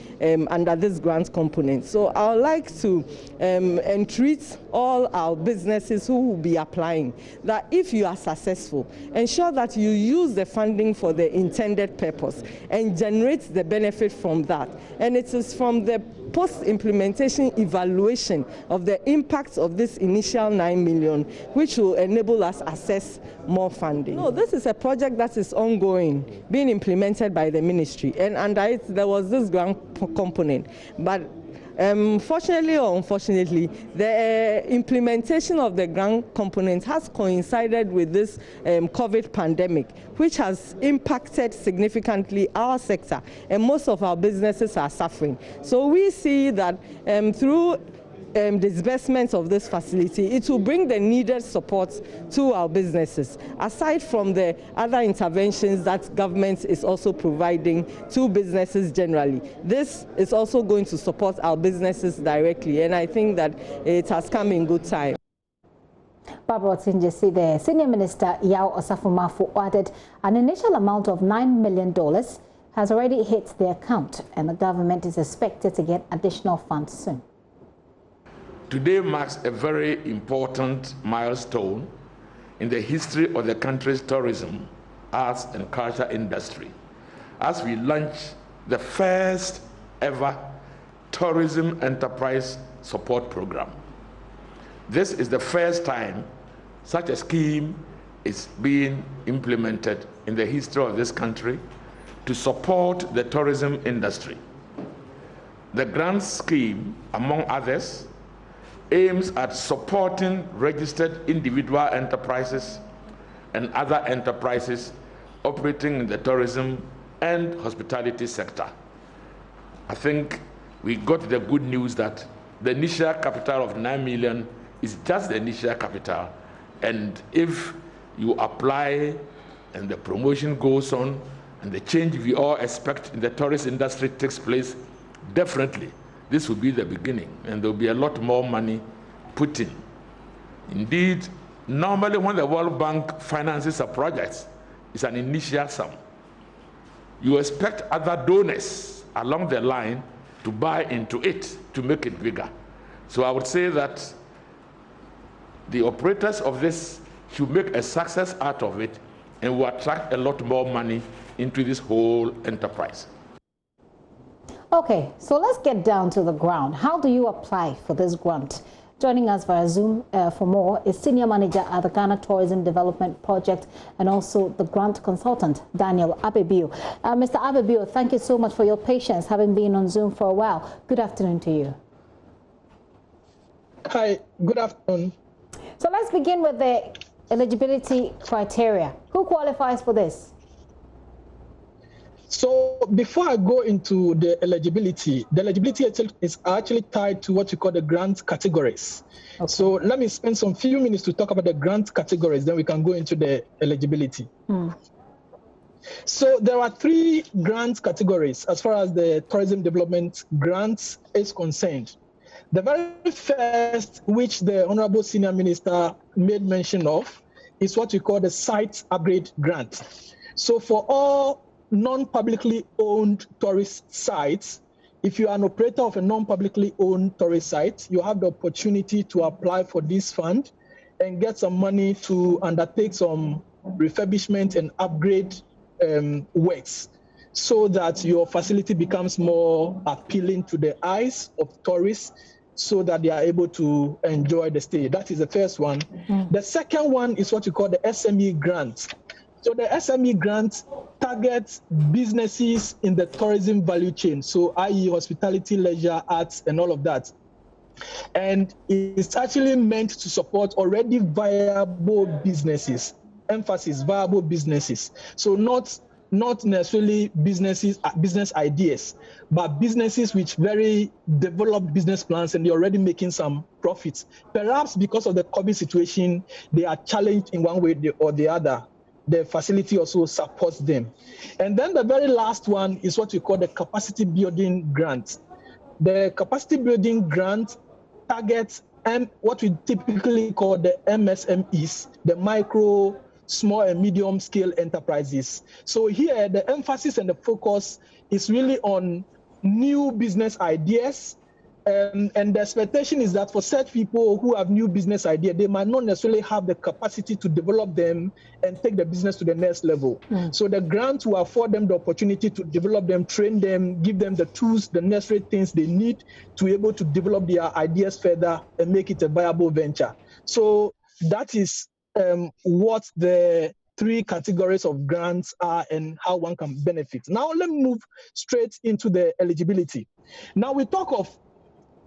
under this grant component. So I would like to entreat all our businesses who will be applying that if you are successful, ensure that you use the funding for the intended purpose and generate the benefit from that. And it is from the post-implementation evaluation of the impact of this initial $9 million, which will enable us access more funding. No, this is a project that is ongoing, being implemented by the ministry, and under it there was this grant component. But fortunately or unfortunately, the implementation of the grant component has coincided with this COVID pandemic, which has impacted significantly our sector, and most of our businesses are suffering. So we see that through disbursement of this facility, it will bring the needed support to our businesses, aside from the other interventions that government is also providing to businesses generally. This is also going to support our businesses directly, and I think that it has come in good time. Barbara Tinjesi, the Senior Minister Yao Osafo-Maafo, added an initial amount of $9 million has already hit the account, and the government is expected to get additional funds soon. Today marks a very important milestone in the history of the country's tourism, arts and culture industry, as we launch the first ever tourism enterprise support program. This is the first time such a scheme is being implemented in the history of this country to support the tourism industry. The grant scheme, among others, aims at supporting registered individual enterprises and other enterprises operating in the tourism and hospitality sector. I think we got the good news that the initial capital of 9 million is just the initial capital, and if you apply and the promotion goes on and the change we all expect in the tourist industry takes place, definitely this will be the beginning, and there will be a lot more money put in. Indeed, normally when the World Bank finances a project, it's an initial sum. You expect other donors along the line to buy into it to make it bigger. So I would say that the operators of this should make a success out of it and will attract a lot more money into this whole enterprise. Okay, so let's get down to the ground. How do you apply for this grant? Joining us via Zoom for more is Senior Manager at the Ghana Tourism Development Project and also the grant consultant, Daniel Abebio. Mr. Abebio, thank you so much for your patience, having been on Zoom for a while. Good afternoon to you. Hi, good afternoon. So let's begin with the eligibility criteria. Who qualifies for this? So before I go into the eligibility is actually tied to what you call the grant categories. Okay. So let me spend some few minutes to talk about the grant categories, then we can go into the eligibility. So there are 3 grant categories as far as the tourism development grants is concerned. The very first, which the Honorable Senior Minister made mention of, is what we call the site upgrade grant. So for all non-publicly owned tourist sites, if you are an operator of a non-publicly owned tourist site, you have the opportunity to apply for this fund and get some money to undertake some refurbishment and upgrade works so that your facility becomes more appealing to the eyes of tourists so that they are able to enjoy the stay. That is the first one. The second one is what you call the SME grant. So the SME grant targets businesses in the tourism value chain, so i.e. hospitality, leisure, arts, and all of that. And it's actually meant to support already viable businesses, emphasis, viable businesses. So not necessarily business ideas, but businesses with very developed business plans and they're already making some profits. Perhaps because of the COVID situation, they are challenged in one way or the other. The facility also supports them. And then the very last one is what we call the capacity building grant. The capacity building grant targets what we typically call the MSMEs, the micro, small and medium scale enterprises. So here the emphasis and the focus is really on new business ideas. And the expectation is that for such people who have new business ideas, they might not necessarily have the capacity to develop them and take the business to the next level. So the grant will afford them the opportunity to develop them, train them, give them the tools, the necessary things they need to be able to develop their ideas further and make it a viable venture. So that is what the 3 categories of grants are and how one can benefit. Now let me move straight into the eligibility. Now we talk of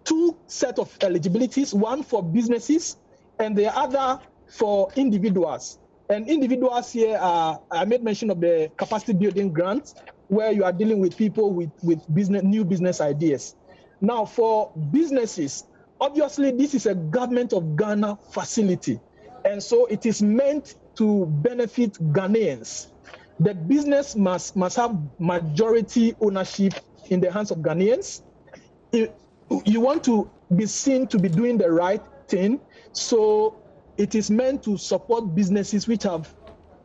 2 sets of eligibilities, one for businesses and the other for individuals. And individuals here are, I made mention of the capacity building grant, where you are dealing with people with new business ideas. Now for businesses, Obviously, this is a government of Ghana facility, and so it is meant to benefit Ghanaians. The business must have majority ownership in the hands of Ghanaians. You want to be seen to be doing the right thing, so it is meant to support businesses which have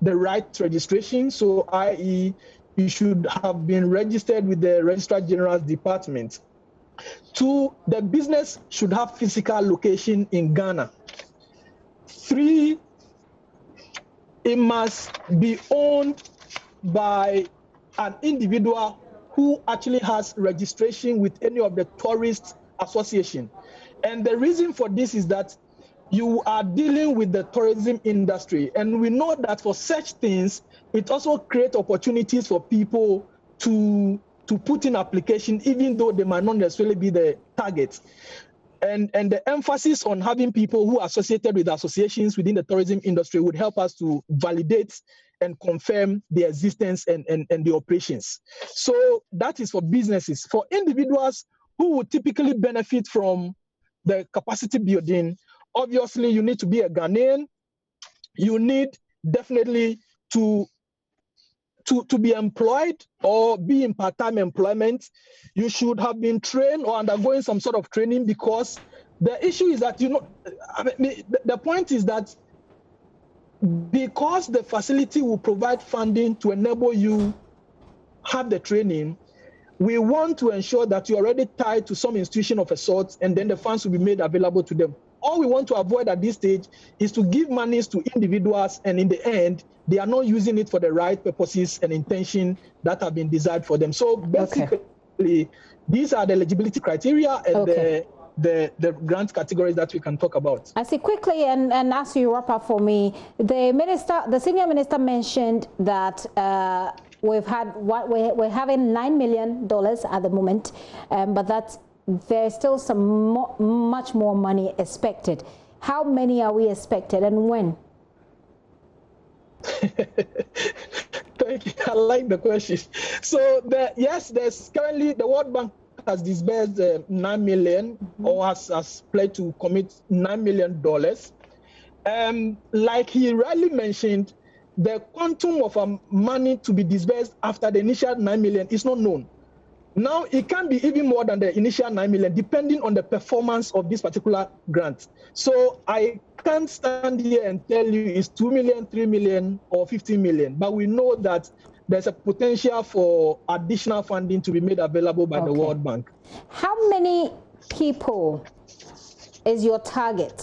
the right registration, so i.e. you should have been registered with the Registrar General's Department. 2, the business should have physical location in Ghana. 3, it must be owned by an individual who actually has registration with any of the tourist association. And the reason for this is that you are dealing with the tourism industry, and we know that for such things, it also creates opportunities for people to put in application, even though they might not necessarily be the targets. And the emphasis on having people who are associated with associations within the tourism industry would help us to validate and confirm the existence and the operations. So that is for businesses. For individuals who would typically benefit from the capacity building, obviously you need to be a Ghanaian. You need definitely to be employed or be in part-time employment. You should have been trained or undergoing some sort of training, because the issue is that, the point is that because the facility will provide funding to enable you have the training, we want to ensure that you're already tied to some institution of a sort, and then the funds will be made available to them. All we want to avoid at this stage is to give monies to individuals, and in the end, they are not using it for the right purposes and intention that have been designed for them. So basically, these are the eligibility criteria and the grant categories that we can talk about. I see quickly, and as you wrap up for me, the senior minister mentioned that we're having $9 million at the moment, but that there's still much more money expected. How many are we expected, and when? Thank you. I like the question. So there's currently the World Bank has disbursed $9 million, or has pledged to commit $9 million. Like he rightly mentioned, the quantum of money to be disbursed after the initial $9 million is not known. Now, it can be even more than the initial $9 million, depending on the performance of this particular grant. So I can't stand here and tell you it's 2 million, 3 million, or 15 million, but we know that there's a potential for additional funding to be made available by the World Bank. How many people is your target?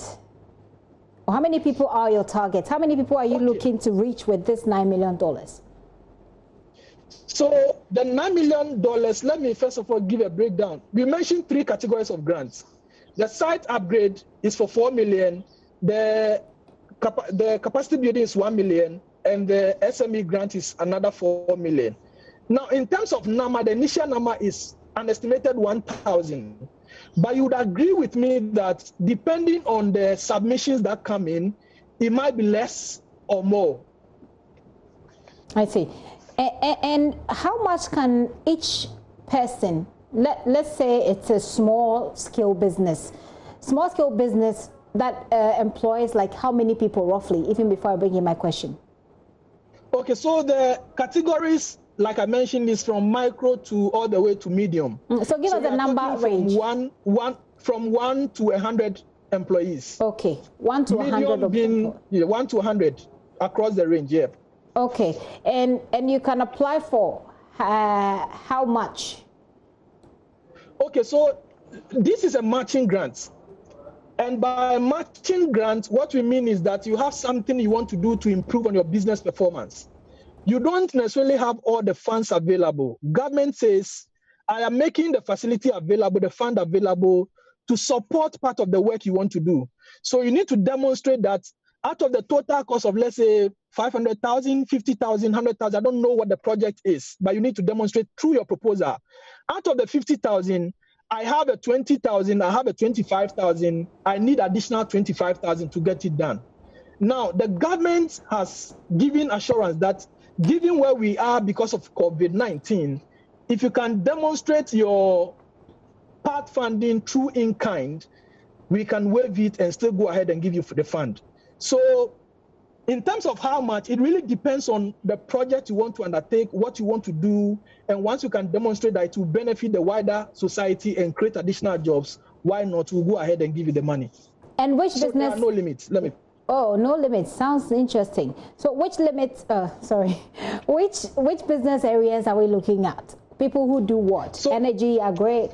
Or how many people are your targets? How many people are you looking to reach with this $9 million? So the $9 million, let me first of all give a breakdown. We mentioned 3 categories of grants. The site upgrade is for 4 million, the capacity building is 1 million, and the SME grant is another 4 million. Now, in terms of number, the initial number is an estimated 1,000. But you would agree with me that depending on the submissions that come in, it might be less or more. I see. And how much can each person, let's say it's a small-scale business that employs like how many people roughly, even before I bring in my question? Okay, so the categories, like I mentioned, is from micro to all the way to medium. So give us a number range. From 1 to 100 employees. Okay, 1 to 100. Being, 1 to 100 across the range, yeah. Okay, and you can apply for how much? Okay, so this is a matching grant. And by matching grant, what we mean is that you have something you want to do to improve on your business performance. You don't necessarily have all the funds available. Government says, I am making the facility available, the fund available to support part of the work you want to do. So you need to demonstrate that out of the total cost of, let's say, 500,000, 50,000, 100,000, I don't know what the project is, but you need to demonstrate through your proposal. Out of the 50,000, I have a 20,000, I have a 25,000, I need additional 25,000 to get it done. Now, the government has given assurance that given where we are because of COVID-19, if you can demonstrate your part funding through in-kind, we can waive it and still go ahead and give you the fund. So in terms of how much, it really depends on the project you want to undertake, what you want to do, and once you can demonstrate that it will benefit the wider society and create additional jobs, why not? We'll go ahead and give you the money. And which so business? There are no limits. Oh, no limits. Sounds interesting. So which limits, which business areas are we looking at? People who do what? So, energy, agri?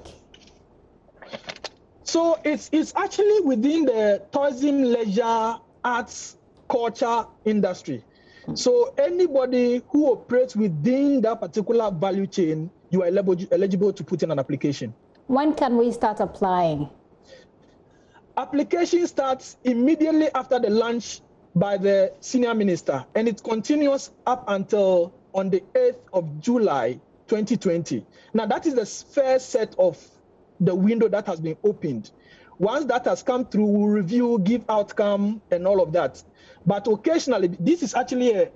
So it's actually within the tourism, leisure, arts, culture industry. So anybody who operates within that particular value chain, you are eligible to put in an application. When can we start applying? Application starts immediately after the launch by the senior minister, and it continues up until on the 8th of July 2020. Now, that is the first set of the window that has been opened. Once that has come through, we'll review, give outcome, and all of that. But occasionally, this is actually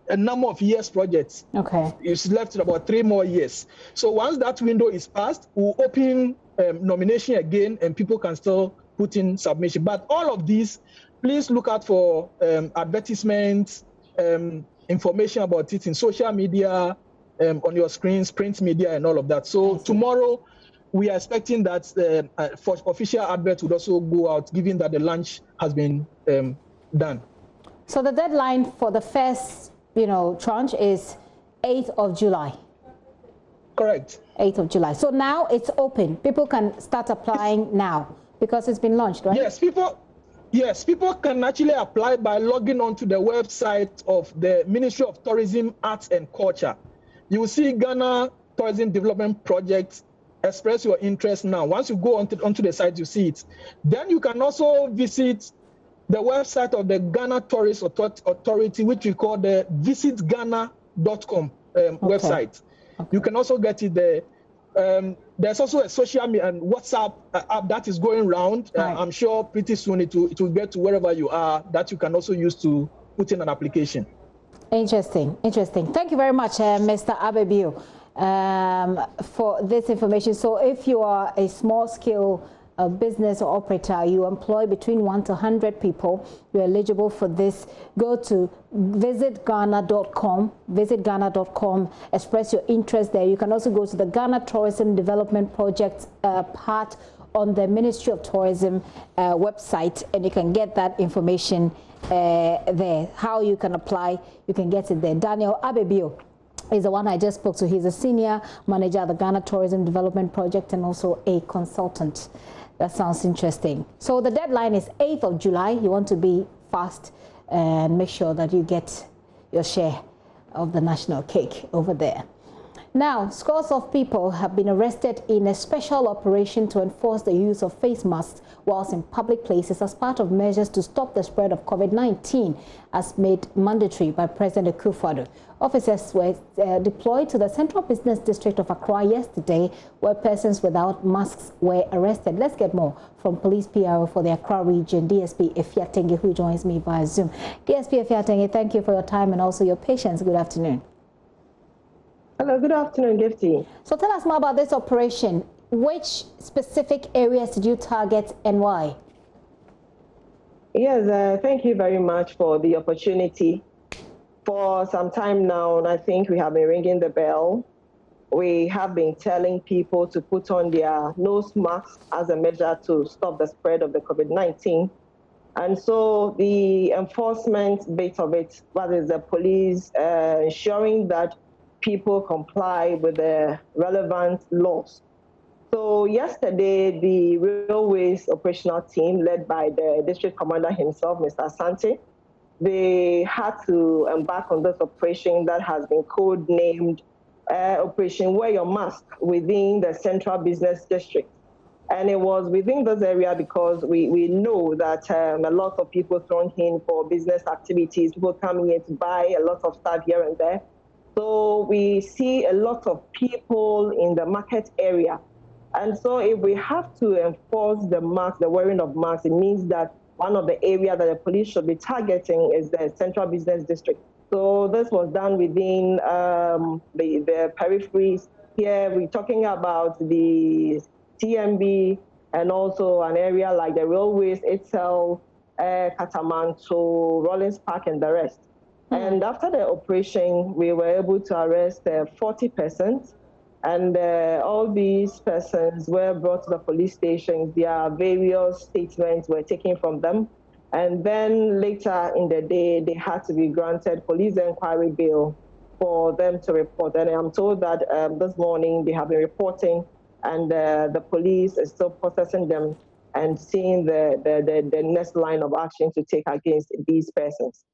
a number of years projects. Okay. It's left about 3 more years. So once that window is passed, we'll open nomination again, and people can still put in submission. But all of these, please look out for advertisements, information about it in social media, on your screens, print media, and all of that. So tomorrow, we are expecting that for official advert would also go out, given that the launch has been done. So the deadline for the first, tranche is 8th of July. Correct. 8th of July. So now it's open. People can start applying now because it's been launched, right? Yes, people can actually apply by logging onto the website of the Ministry of Tourism, Arts and Culture. You will see Ghana Tourism Development Project. Express your interest now. Once you go onto the site, you see it. Then you can also visit the website of the Ghana Tourist Authority, which we call the visitghana.com website. Okay. You can also get it there. There's also a social media and WhatsApp app that is going around. Right. I'm sure pretty soon it will get to wherever you are, that you can also use to put in an application. Interesting. Thank you very much, Mr. Abebio, for this information. So if you are a small-scale business or operator, you employ between 1 to 100 people, you're eligible for this. Go to visitghana.com, express your interest there. You can also go to the Ghana Tourism Development Project part on the Ministry of Tourism website, and you can get that information there. How you can apply, you can get it there. Daniel Abebio is the one I just spoke to. He's a senior manager at the Ghana Tourism Development Project and also a consultant. That sounds interesting. So the deadline is 8th of July. You want to be fast and make sure that you get your share of the national cake over there. Now, scores of people have been arrested in a special operation to enforce the use of face masks whilst in public places as part of measures to stop the spread of COVID-19, as made mandatory by President Akufo-Addo. Officers were deployed to the Central Business District of Accra yesterday, where persons without masks were arrested. Let's get more from Police PRO for the Accra region, DSP Efiatenge, who joins me via Zoom. DSP Efiatenge, thank you for your time and also your patience. Good afternoon. Hello, good afternoon, Gifty. So tell us more about this operation. Which specific areas did you target and why? Yes, thank you very much for the opportunity. For some time now, I think we have been ringing the bell. We have been telling people to put on their nose masks as a measure to stop the spread of the COVID-19. And so the enforcement bit of it, what is the police ensuring that people comply with the relevant laws. So yesterday, the railways operational team, led by the district commander himself, Mr. Asante, they had to embark on this operation that has been code-named Operation Wear Your Mask within the Central Business District. And it was within this area because we know that a lot of people thrown in for business activities, people coming in to buy a lot of stuff here and there. So we see a lot of people in the market area. And so if we have to enforce the mask, the wearing of masks, it means that one of the areas that the police should be targeting is the Central Business District. So this was done within the peripheries. Here we're talking about the TMB, and also an area like the railways itself, Katamanto, Rollins Park, and the rest. And after the operation, we were able to arrest 40 persons, and all these persons were brought to the police station. Their various statements were taken from them, and then later in the day, they had to be granted police inquiry bail for them to report. And I'm told that this morning they have been reporting, and the police is still processing them and seeing the next line of action to take against these persons.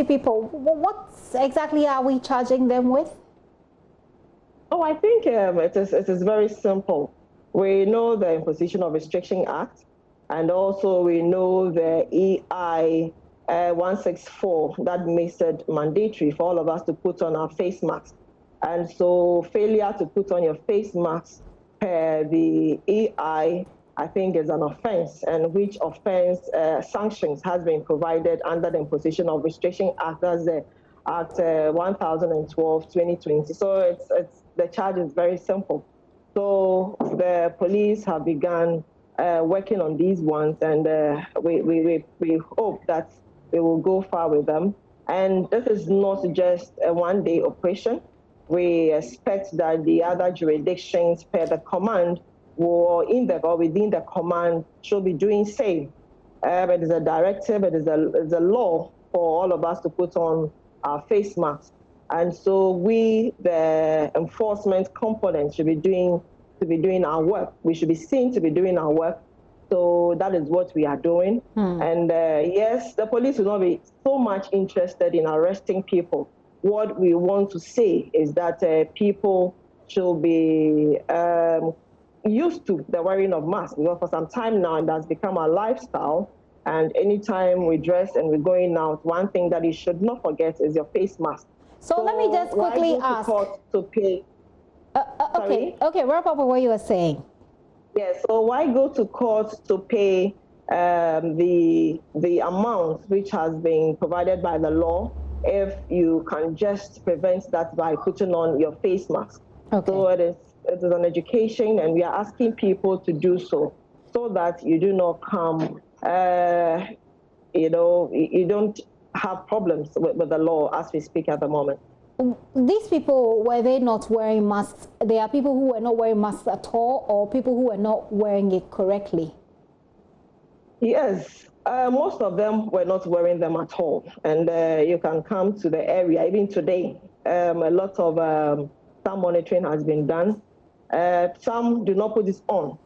People, what exactly are we charging them with? Oh, I think it is very simple. We know the Imposition of Restriction Act, and also we know the EI 164 that makes it mandatory for all of us to put on our face masks. And so failure to put on your face mask per the EI, I think, is an offense, and which offense sanctions has been provided under the Imposition of Restriction Act, that's the Act 1012-2020. So it's the charge is very simple. So the police have begun working on these ones, and we hope that we will go far with them. And this is not just a one-day operation. We expect that the other jurisdictions per the command or within the command should be doing same. It is a directive, it is a law for all of us to put on our face masks. And so we, the enforcement component, should be doing our work. We should be seen to be doing our work. So that is what we are doing. And yes, the police will not be so much interested in arresting people. What we want to say is that people should be used to the wearing of masks, because for some time now it has become a lifestyle. And anytime we dress and we're going out, one thing that you should not forget is your face mask. So let me just quickly ask. To pay? Okay, wrap up with what you were saying. Yes, so why go to court to pay the amount which has been provided by the law if you can just prevent that by putting on your face mask? Okay. So it is an education, and we are asking people to do so that you do not come, you don't have problems with the law as we speak at the moment. These people, were they not wearing masks? There are people who were not wearing masks at all, or people who were not wearing it correctly? Yes, most of them were not wearing them at all. And you can come to the area, even today, a lot of some monitoring has been done. Some do not put this on.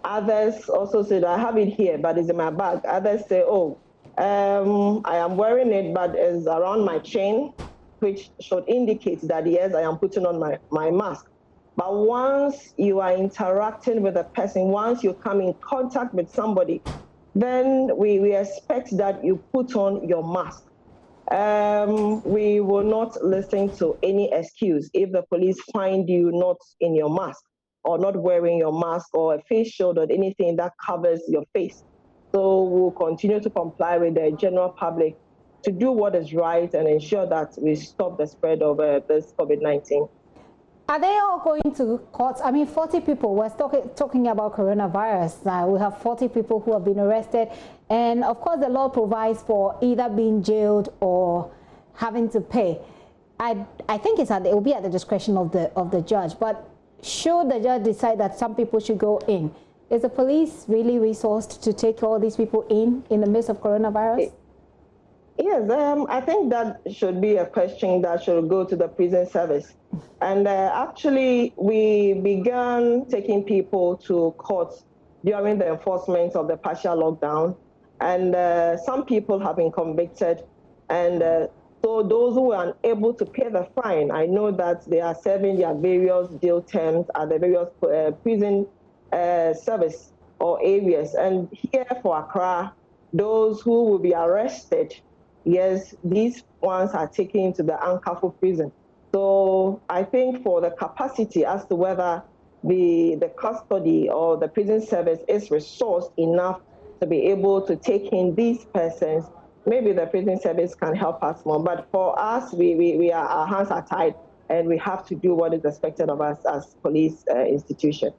Others also said, I have it here, but it's in my bag. Others say, I am wearing it, but it's around my chain, which should indicate that, yes, I am putting on my mask. But once you are interacting with a person, once you come in contact with somebody, then we expect that you put on your mask. We will not listen to any excuse if the police find you not in your mask, or not wearing your mask, or a face shield, or anything that covers your face. So we'll continue to comply with the general public to do what is right and ensure that we stop the spread of this COVID-19. Are they all going to court? I mean, 40 people, we're talking about coronavirus now. We have 40 people who have been arrested. And of course, the law provides for either being jailed or having to pay. I think it will be at the discretion of the judge. But should the judge decide that some people should go in, is the police really resourced to take all these people in the midst of coronavirus? Yes, I think that should be a question that should go to the prison service. And actually, we began taking people to court during the enforcement of the partial lockdown. And some people have been convicted. And so those who were unable to pay the fine, I know that they are serving their various jail terms at the various prison service or areas. And here for Accra, those who will be arrested, yes, these ones are taken to the Ankafo prison. So I think for the capacity as to whether the custody or the prison service is resourced enough to be able to take in these persons, maybe the prison service can help us more. But for us, our hands are tied, and we have to do what is expected of us as police institution.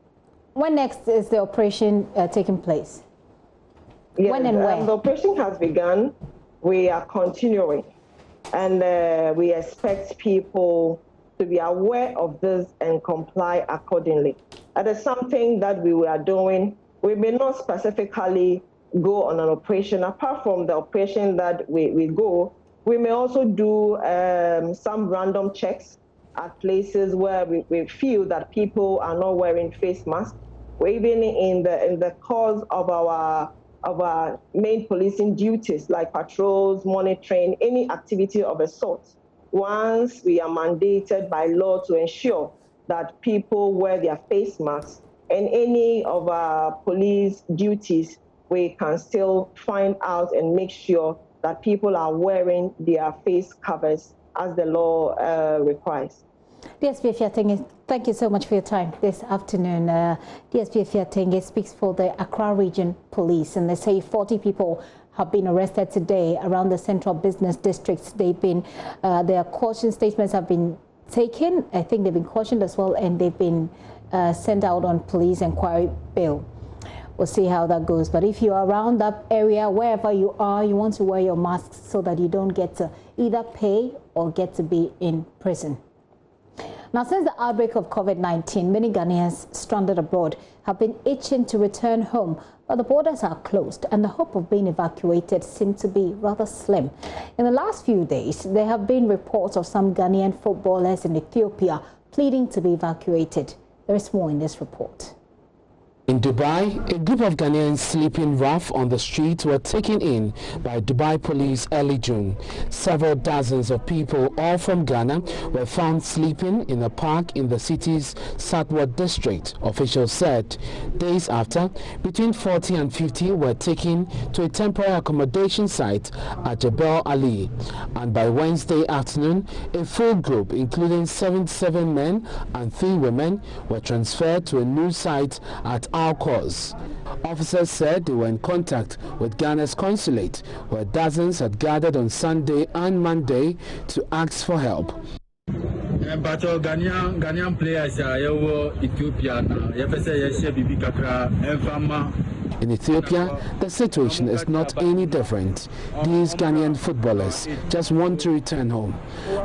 When next is the operation taking place? Yes, when and where? The operation has begun. We are continuing, and we expect people to be aware of this and comply accordingly. That is something that we are doing. We may not specifically go on an operation. Apart from the operation that we go, we may also do some random checks at places where we feel that people are not wearing face masks. We're even in the course of our main policing duties, like patrols, monitoring, any activity of a sort. Once we are mandated by law to ensure that people wear their face masks, and any of our police duties, we can still find out and make sure that people are wearing their face covers as the law requires. DSP Fiatenge, thank you so much for your time this afternoon. DSP Fiatenge speaks for the Accra Region Police, and they say 40 people have been arrested today around the central business districts. They've been, their caution statements have been taken. I think they've been cautioned as well, and they've been sent out on police inquiry bail. We'll see how that goes. But if you're around that area, wherever you are, you want to wear your masks so that you don't get to either pay or get to be in prison. Now, since the outbreak of COVID-19, many Ghanaians stranded abroad have been itching to return home, but the borders are closed and the hope of being evacuated seems to be rather slim. In the last few days, there have been reports of some Ghanaian footballers in Ethiopia pleading to be evacuated. There is more in this report. In Dubai, a group of Ghanaians sleeping rough on the street were taken in by Dubai police early June. Several dozens of people, all from Ghana, were found sleeping in a park in the city's southward district, officials said. Days after, between 40 and 50 were taken to a temporary accommodation site at Jebel Ali. And by Wednesday afternoon, a full group, including 77 men and 3 women, were transferred to a new site at our cause. Officers said they were in contact with Ghana's consulate, where dozens had gathered on Sunday and Monday to ask for help. But Ghanaian players are Ethiopia now. In Ethiopia, the situation is not any different. These Ghanaian footballers just want to return home.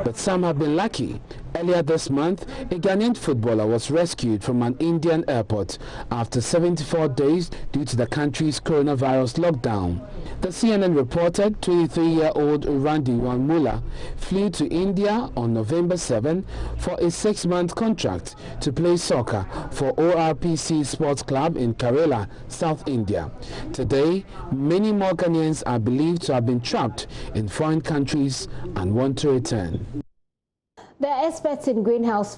But some have been lucky. Earlier this month, a Ghanaian footballer was rescued from an Indian airport after 74 days due to the country's coronavirus lockdown. The CNN reported 23-year-old Randy Wanmula flew to India on November 7 for a 6-month contract to play soccer for ORPC Sports Club in Kerala, South India. Today, many more Ghanaians are believed to have been trapped in foreign countries and want to return. The experts in greenhouse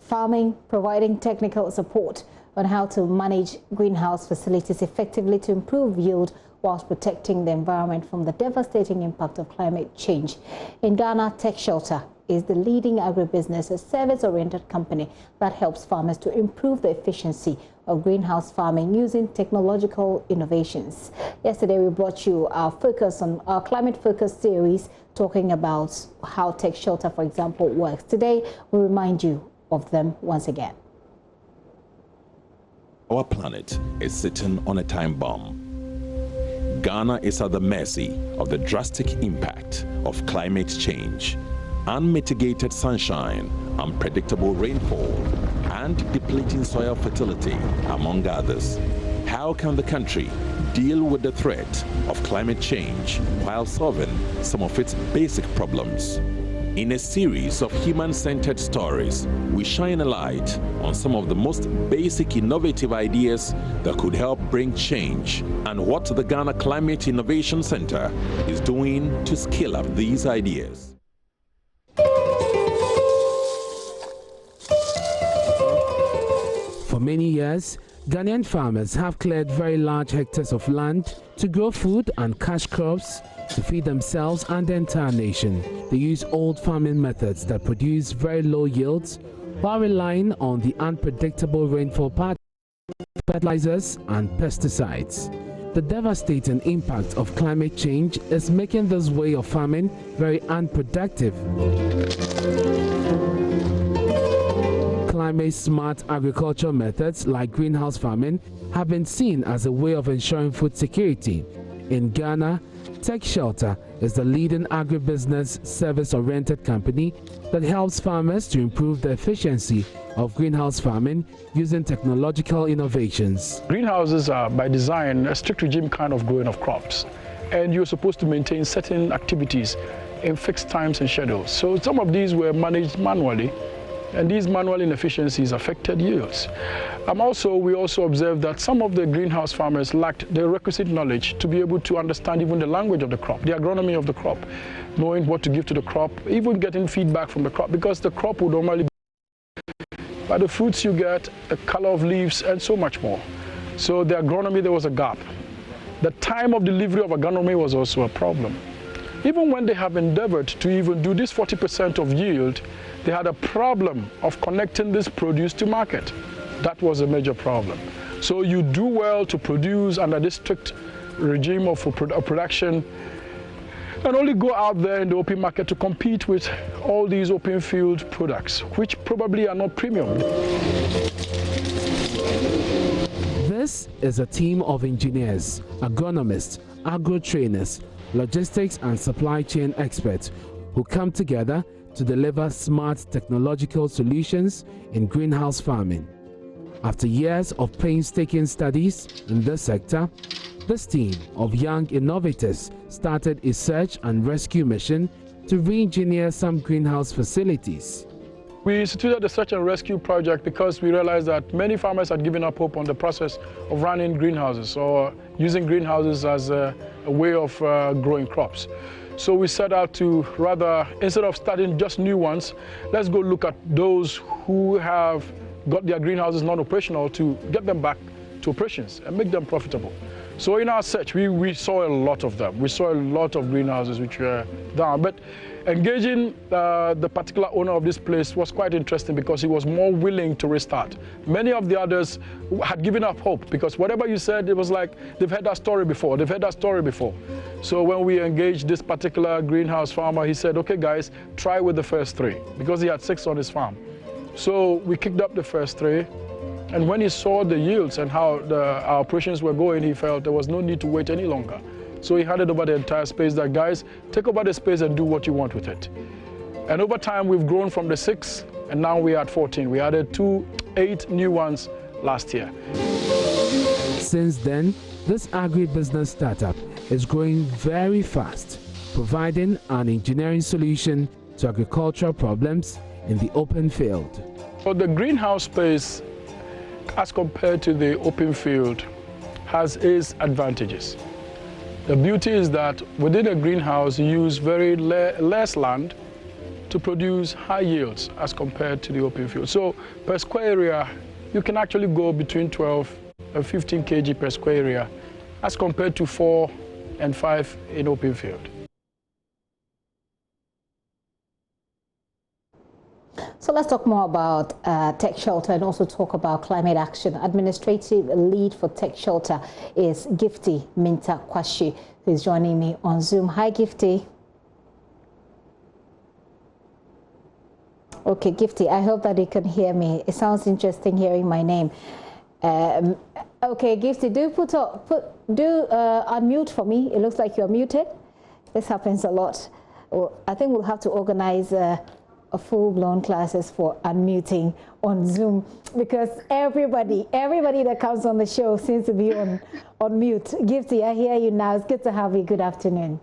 farming providing technical support on how to manage greenhouse facilities effectively to improve yield whilst protecting the environment from the devastating impact of climate change. In Ghana, Tech Shelter is the leading agribusiness, a service-oriented company that helps farmers to improve the efficiency of greenhouse farming using technological innovations. Yesterday, we brought you our focus on our climate focus series, talking about how Tech Shelter, for example, works. Today, we remind you of them once again. Our planet is sitting on a time bomb. Ghana is at the mercy of the drastic impact of climate change. Unmitigated sunshine, unpredictable rainfall, and depleting soil fertility, among others. How can the country deal with the threat of climate change while solving some of its basic problems? In a series of human-centered stories, we shine a light on some of the most basic innovative ideas that could help bring change and what the Ghana Climate Innovation Center is doing to scale up these ideas. For many years, Ghanaian farmers have cleared very large hectares of land to grow food and cash crops to feed themselves and the entire nation. They use old farming methods that produce very low yields while relying on the unpredictable rainfall patterns, fertilizers and pesticides. The devastating impact of climate change is making this way of farming very unproductive. climate-smart agriculture methods like greenhouse farming have been seen as a way of ensuring food security. In Ghana, Tech Shelter is the leading agribusiness service-oriented company that helps farmers to improve the efficiency of greenhouse farming using technological innovations. Greenhouses are, by design, a strict regime kind of growing of crops, and you're supposed to maintain certain activities in fixed times and schedules. So some of these were managed manually, and these manual inefficiencies affected yields. We also observed that some of the greenhouse farmers lacked the requisite knowledge to be able to understand even the language of the crop, the agronomy of the crop, knowing what to give to the crop, even getting feedback from the crop, because the crop would normally be by the fruits you get, the color of leaves, and so much more. So the agronomy, there was a gap. The time of delivery of agronomy was also a problem. Even when they have endeavored to even do this 40% of yield, they had a problem of connecting this produce to market. That was a major problem. So you do well to produce under this strict regime of production and only go out there in the open market to compete with all these open field products, which probably are not premium. This is a team of engineers, agronomists, agro-trainers, logistics and supply chain experts who come together to deliver smart technological solutions in greenhouse farming. After years of painstaking studies in this sector, this team of young innovators started a search and rescue mission to re-engineer some greenhouse facilities. We instituted the search and rescue project because we realized that many farmers had given up hope on the process of running greenhouses or using greenhouses as a way of growing crops. So we set out to rather, instead of starting just new ones, let's go look at those who have got their greenhouses non-operational to get them back to operations and make them profitable. So in our search, we saw a lot of them. We saw a lot of greenhouses which were down. But engaging the particular owner of this place was quite interesting because he was more willing to restart. Many of the others had given up hope because whatever you said, it was like they've heard that story before. They've heard that story before. So when we engaged this particular greenhouse farmer, he said, okay, guys, try with the first 3 because he had 6 on his farm. So we kicked up the first 3. And when he saw the yields and how our operations were going, he felt there was no need to wait any longer. So he handed over the entire space that, guys, take over the space and do what you want with it. And over time, we've grown from the 6, and now we're at 14. We added 8 new ones last year. Since then, this agribusiness startup is growing very fast, providing an engineering solution to agricultural problems in the open field. So the greenhouse space, as compared to the open field, has its advantages. The beauty is that within a greenhouse, you use very less land to produce high yields as compared to the open field. So per square area, you can actually go between 12 and 15 kg per square area as compared to 4 and 5 in open field. So let's talk more about Tech Shelter and also talk about climate action. Administrative lead for Tech Shelter is Gifty Minta Kwashi, who is joining me on Zoom. Hi, Gifty. Okay, Gifty, I hope that you can hear me. It sounds interesting hearing my name. Okay, Gifty, do unmute for me. It looks like you're muted. This happens a lot. Well, I think we'll have to organize a full-blown classes for unmuting on Zoom because everybody that comes on the show seems to be on mute. Gifty, I hear you now. It's good to have you. Good afternoon.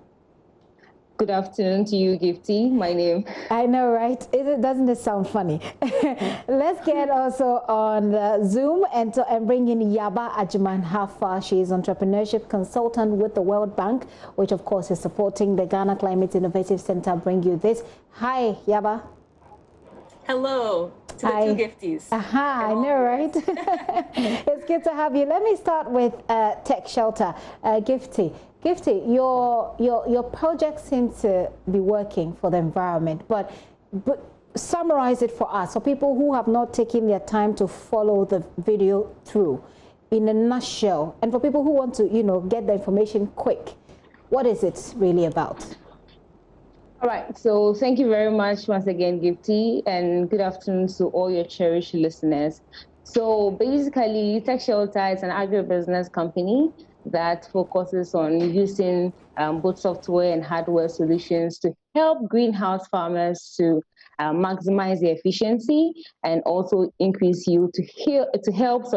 Good afternoon to you, Gifty. My name. I know, right? Doesn't it sound funny? Let's get also on Zoom and bring in Yaba Ajiman Hafa. She is entrepreneurship consultant with the World Bank, which of course is supporting the Ghana Climate Innovative Center. Bring you this. Hi, Yaba. Hello to the two Gifties. I know, right? It's good to have you. Let me start with Tech Shelter. Gifty, your project seems to be working for the environment, but summarize it for us, for people who have not taken their time to follow the video through, in a nutshell, and for people who want to, get the information quick. What is it really about? All right, so thank you very much once again, Gifty, and good afternoon to all your cherished listeners. So basically, Tech Shelter is an agribusiness company that focuses on using both software and hardware solutions to help greenhouse farmers to maximize their efficiency and also increase yield to help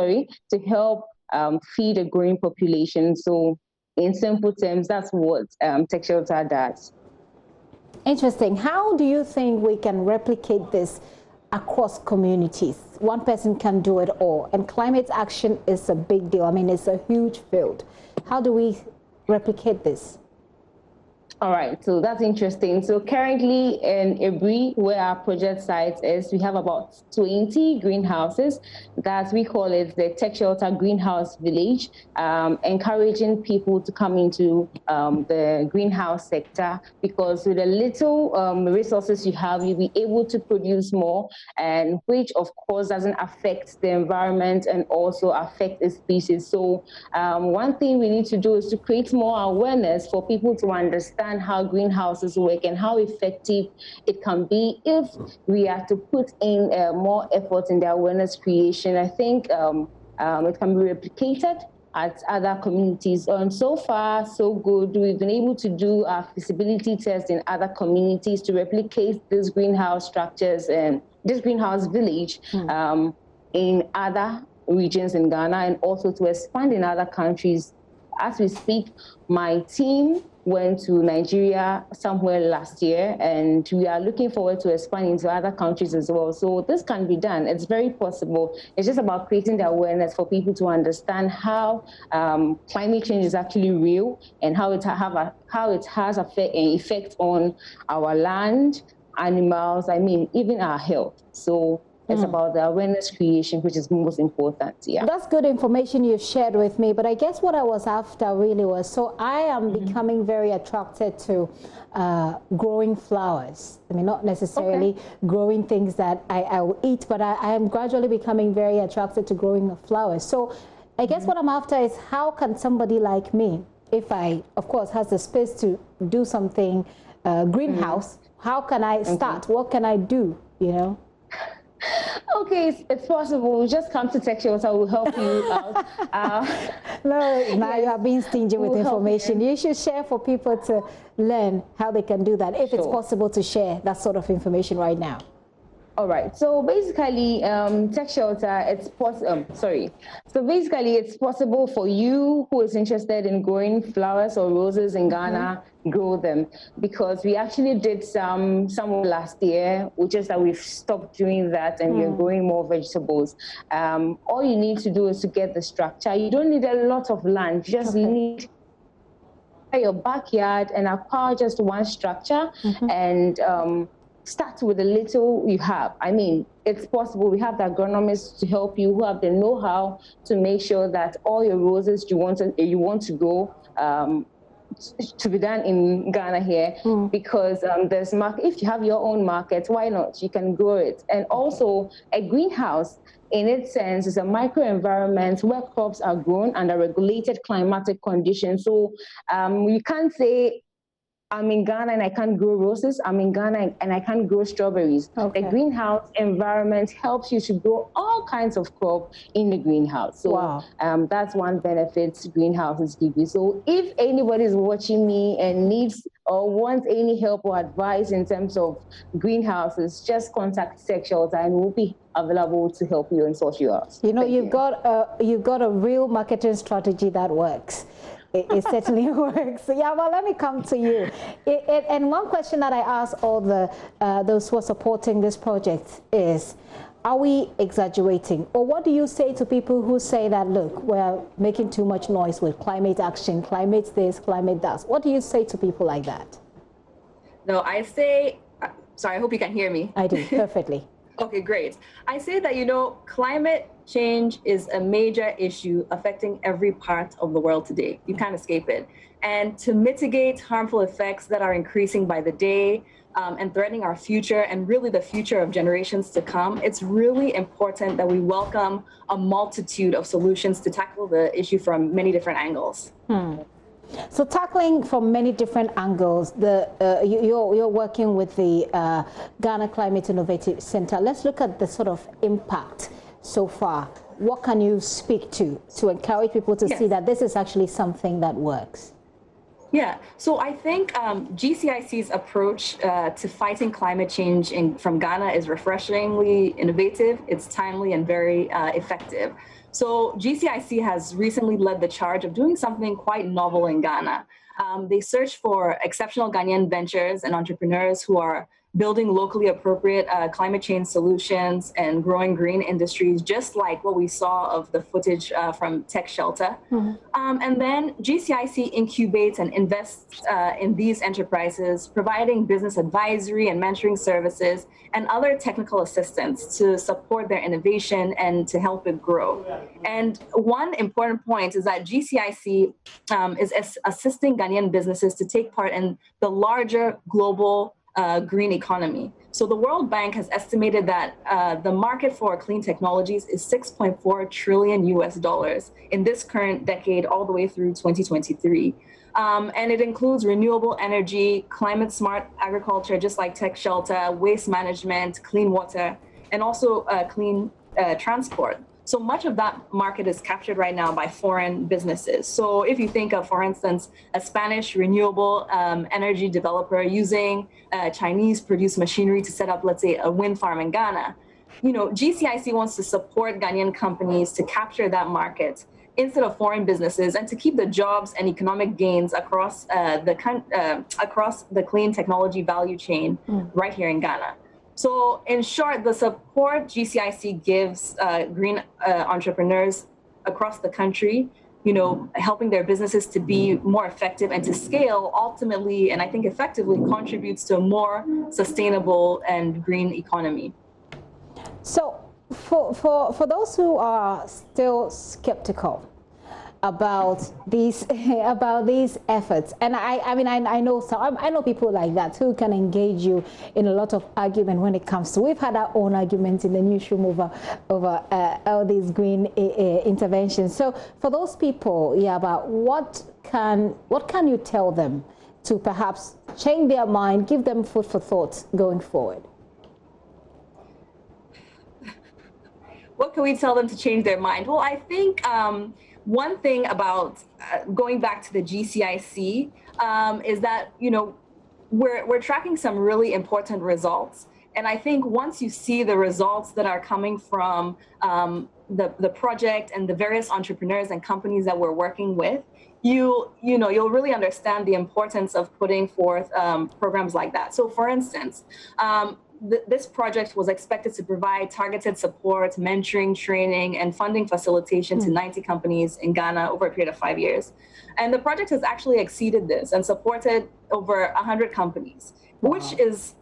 feed a growing population. So in simple terms, that's what Tech Shelter does. Interesting. How do you think we can replicate this across communities? One person can do it all, and climate action is a big deal. I mean, it's a huge field. How do we replicate this? All right, so that's interesting. So currently in Ebri, where our project site is, we have about 20 greenhouses that we call it the Tech Shelter Greenhouse Village, encouraging people to come into the greenhouse sector, because with the little resources you have, you'll be able to produce more, and which of course doesn't affect the environment and also affect the species. So one thing we need to do is to create more awareness for people to understand how greenhouses work and how effective it can be if we are to put in more effort in the awareness creation. I think it can be replicated at other communities. And so far, so good. We've been able to do a feasibility test in other communities to replicate these greenhouse structures and this greenhouse village in other regions in Ghana, and also to expand in other countries. As we speak, my team went to Nigeria somewhere last year, and we are looking forward to expanding into other countries as well. So this can be done. It's very possible. It's just about creating the awareness for people to understand how climate change is actually real and how it has an effect on our land, animals, even our health. So it's about the awareness creation, which is most important. Yeah, that's good information you've shared with me. But I guess what I was after really was, so I am becoming very attracted to growing flowers. I mean, not necessarily growing things that I will eat, but I am gradually becoming very attracted to growing flowers. So I guess what I'm after is, how can somebody like me, if I, of course, has the space to do something greenhouse, how can I start? What can I do, you know? Okay, it's possible. Just come to Tech Shelter, we'll help you out. No, now you are being stingy with information. You should share for people to learn how they can do that, if it's possible to share that sort of information right now. All right. So basically, Tech Shelter, it's possible. So basically, it's possible for you who is interested in growing flowers or roses in Ghana, grow them, because we actually did some last year, which is that we've stopped doing that and we're growing more vegetables. All you need to do is to get the structure. You don't need a lot of land. You just need your backyard and acquire just one structure and start with the little you have. I mean, it's possible. We have the agronomists to help you who have the know-how to make sure that all your roses you want to grow to be done in Ghana here, because there's market. If you have your own market, why not? You can grow it. And also, a greenhouse, in its sense, is a microenvironment where crops are grown under regulated climatic conditions. So you can't say, I'm in Ghana and I can't grow roses. I'm in Ghana and I can't grow strawberries. The greenhouse environment helps you to grow all kinds of crops in the greenhouse. So that's one benefit greenhouses give you. So if anybody is watching me and needs or wants any help or advice in terms of greenhouses, just contact Tech Shelter and we'll be available to help you and sort you out. You know, you've got a real marketing strategy that works. It certainly works. Yeah, well, let me come to you. And one question that I ask all those who are supporting this project is, are we exaggerating? Or what do you say to people who say that, look, we're making too much noise with climate action, climate this, climate that? What do you say to people like that? No, I say, sorry, I hope you can hear me. I do, perfectly. Okay, great. I say that, you know, climate change is a major issue affecting every part of the world today. You can't escape it. And to mitigate harmful effects that are increasing by the day and threatening our future and really the future of generations to come, it's really important that we welcome a multitude of solutions to tackle the issue from many different angles. So tackling from many different angles, you're working with the Ghana Climate Innovative Center. Let's look at the sort of impact so far. What can you speak to encourage people to see that this is actually something that works? Yeah, so I think GCIC's approach to fighting climate change from Ghana is refreshingly innovative, it's timely and very effective. So GCIC has recently led the charge of doing something quite novel in Ghana. They search for exceptional Ghanaian ventures and entrepreneurs who are building locally appropriate climate change solutions and growing green industries, just like what we saw of the footage from Tech Shelter. And then GCIC incubates and invests in these enterprises, providing business advisory and mentoring services and other technical assistance to support their innovation and to help it grow. And one important point is that GCIC is assisting Ghanaian businesses to take part in the larger global green economy. So the World Bank has estimated that the market for clean technologies is $6.4 trillion in this current decade all the way through 2023. And it includes renewable energy, climate smart agriculture, just like Tech Shelter, waste management, clean water, and also clean transport. So much of that market is captured right now by foreign businesses. So if you think of, for instance, a Spanish renewable energy developer using Chinese-produced machinery to set up, let's say, a wind farm in Ghana, GCIC wants to support Ghanaian companies to capture that market instead of foreign businesses and to keep the jobs and economic gains across the clean technology value chain right here in Ghana. So in short, the support GCIC gives green entrepreneurs across the country, helping their businesses to be more effective and to scale ultimately, and I think effectively, contributes to a more sustainable and green economy. So for those who are still skeptical about these efforts, and I know people like that who can engage you in a lot of argument when it comes to. We've had our own arguments in the newsroom over all these green interventions. So for those people, about what can you tell them to perhaps change their mind, give them food for thought going forward? What can we tell them to change their mind? Well, I think one thing about going back to the GCIC is that, we're tracking some really important results. And I think once you see the results that are coming from the project and the various entrepreneurs and companies that we're working with, you'll really understand the importance of putting forth programs like that. So for instance, this project was expected to provide targeted support, mentoring, training, and funding facilitation to 90 companies in Ghana over a period of 5 years. And the project has actually exceeded this and supported over 100 companies, which is,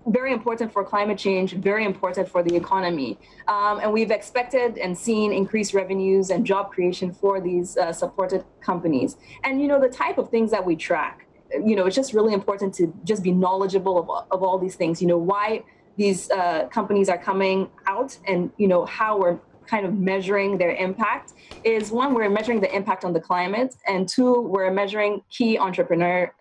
very important for climate change, very important for the economy. And we've expected and seen increased revenues and job creation for these supported companies. And, the type of things that we track, it's just really important to just be knowledgeable of all these things, why these companies are coming out and, how we're kind of measuring their impact is, one, we're measuring the impact on the climate, and two, we're measuring key entrepreneur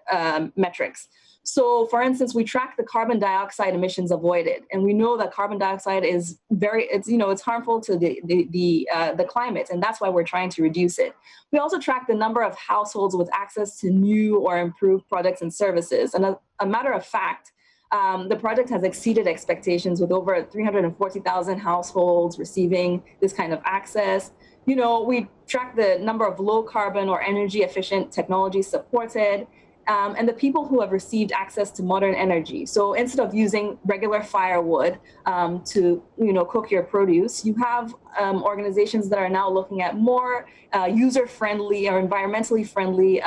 metrics. So, for instance, we track the carbon dioxide emissions avoided, and we know that carbon dioxide is it's harmful to the climate, and that's why we're trying to reduce it. We also track the number of households with access to new or improved products and services, and a matter of fact, the project has exceeded expectations with over 340,000 households receiving this kind of access. We track the number of low carbon or energy efficient technologies supported. And the people who have received access to modern energy. So instead of using regular firewood to cook your produce, you have organizations that are now looking at more user-friendly or environmentally friendly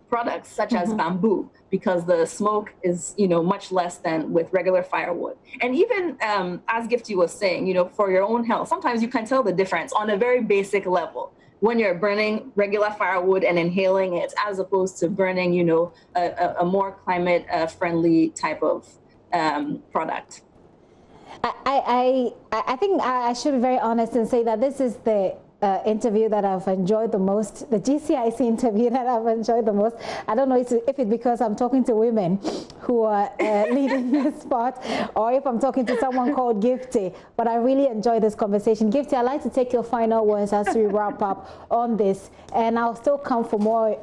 products, such as bamboo, because the smoke is much less than with regular firewood. And even as Gifty was saying, for your own health, sometimes you can tell the difference on a very basic level when you're burning regular firewood and inhaling it, as opposed to burning, a more climate friendly type of product. I think I should be very honest and say that this is the interview that I've enjoyed the most, the GCIC interview that I've enjoyed the most. I don't know if it's because I'm talking to women who are leading this spot, or if I'm talking to someone called Gifty, but I really enjoyed this conversation. Gifty, I'd like to take your final words as we wrap up on this, and I'll still come for more,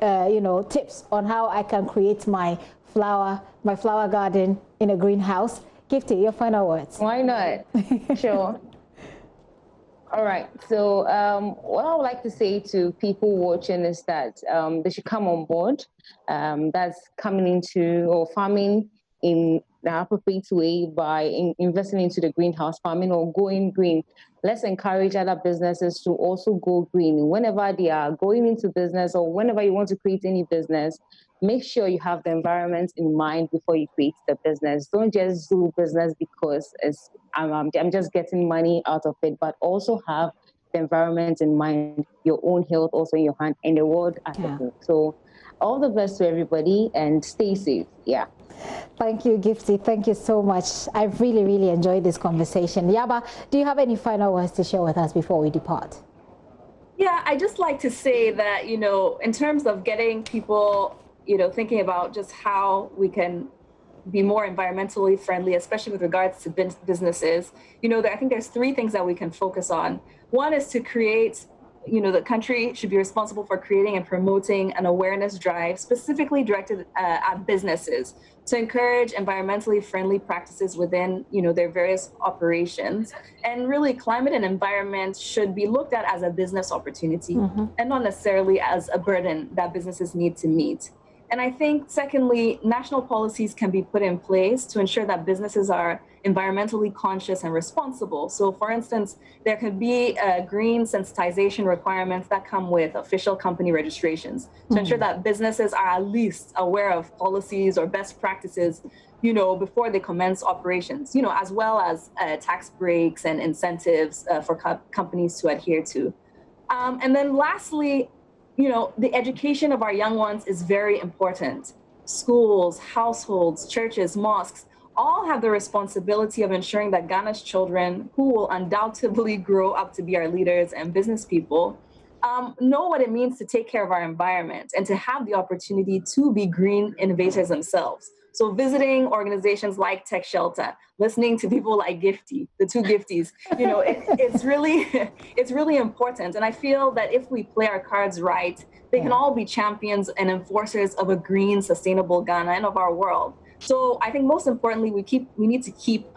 tips on how I can create my flower garden in a greenhouse. Gifty, your final words. Why not? Sure. All right. So what I would like to say to people watching is that they should come on board. That's coming into or farming in the appropriate way by investing into the greenhouse farming or going green. Let's encourage other businesses to also go green. Whenever they are going into business or whenever you want to create any business, make sure you have the environment in mind before you create the business. Don't just do business because I'm just getting money out of it, but also have the environment in mind, your own health also in your hand, and the world as a whole. So all the best to everybody and stay safe. Yeah. Thank you, Gifty. Thank you so much. I really, really enjoyed this conversation. Yaba, do you have any final words to share with us before we depart? Yeah, I just like to say that, in terms of getting people, thinking about just how we can be more environmentally friendly, especially with regards to businesses, I think there's three things that we can focus on. One is to create, the country should be responsible for creating and promoting an awareness drive specifically directed at businesses to encourage environmentally friendly practices within, their various operations. And really, climate and environment should be looked at as a business opportunity and not necessarily as a burden that businesses need to meet. And I think, secondly, national policies can be put in place to ensure that businesses are environmentally conscious and responsible. So, for instance, there could be green sensitization requirements that come with official company registrations to ensure that businesses are at least aware of policies or best practices, before they commence operations, as well as tax breaks and incentives for companies to adhere to. And then lastly, the education of our young ones is very important. Schools, households, churches, mosques, all have the responsibility of ensuring that Ghana's children, who will undoubtedly grow up to be our leaders and business people, know what it means to take care of our environment and to have the opportunity to be green innovators themselves. So visiting organizations like Tech Shelter, listening to people like Gifty, the two Gifties, it's really important. And I feel that if we play our cards right, they can all be champions and enforcers of a green, sustainable Ghana and of our world. So I think most importantly, we need to keep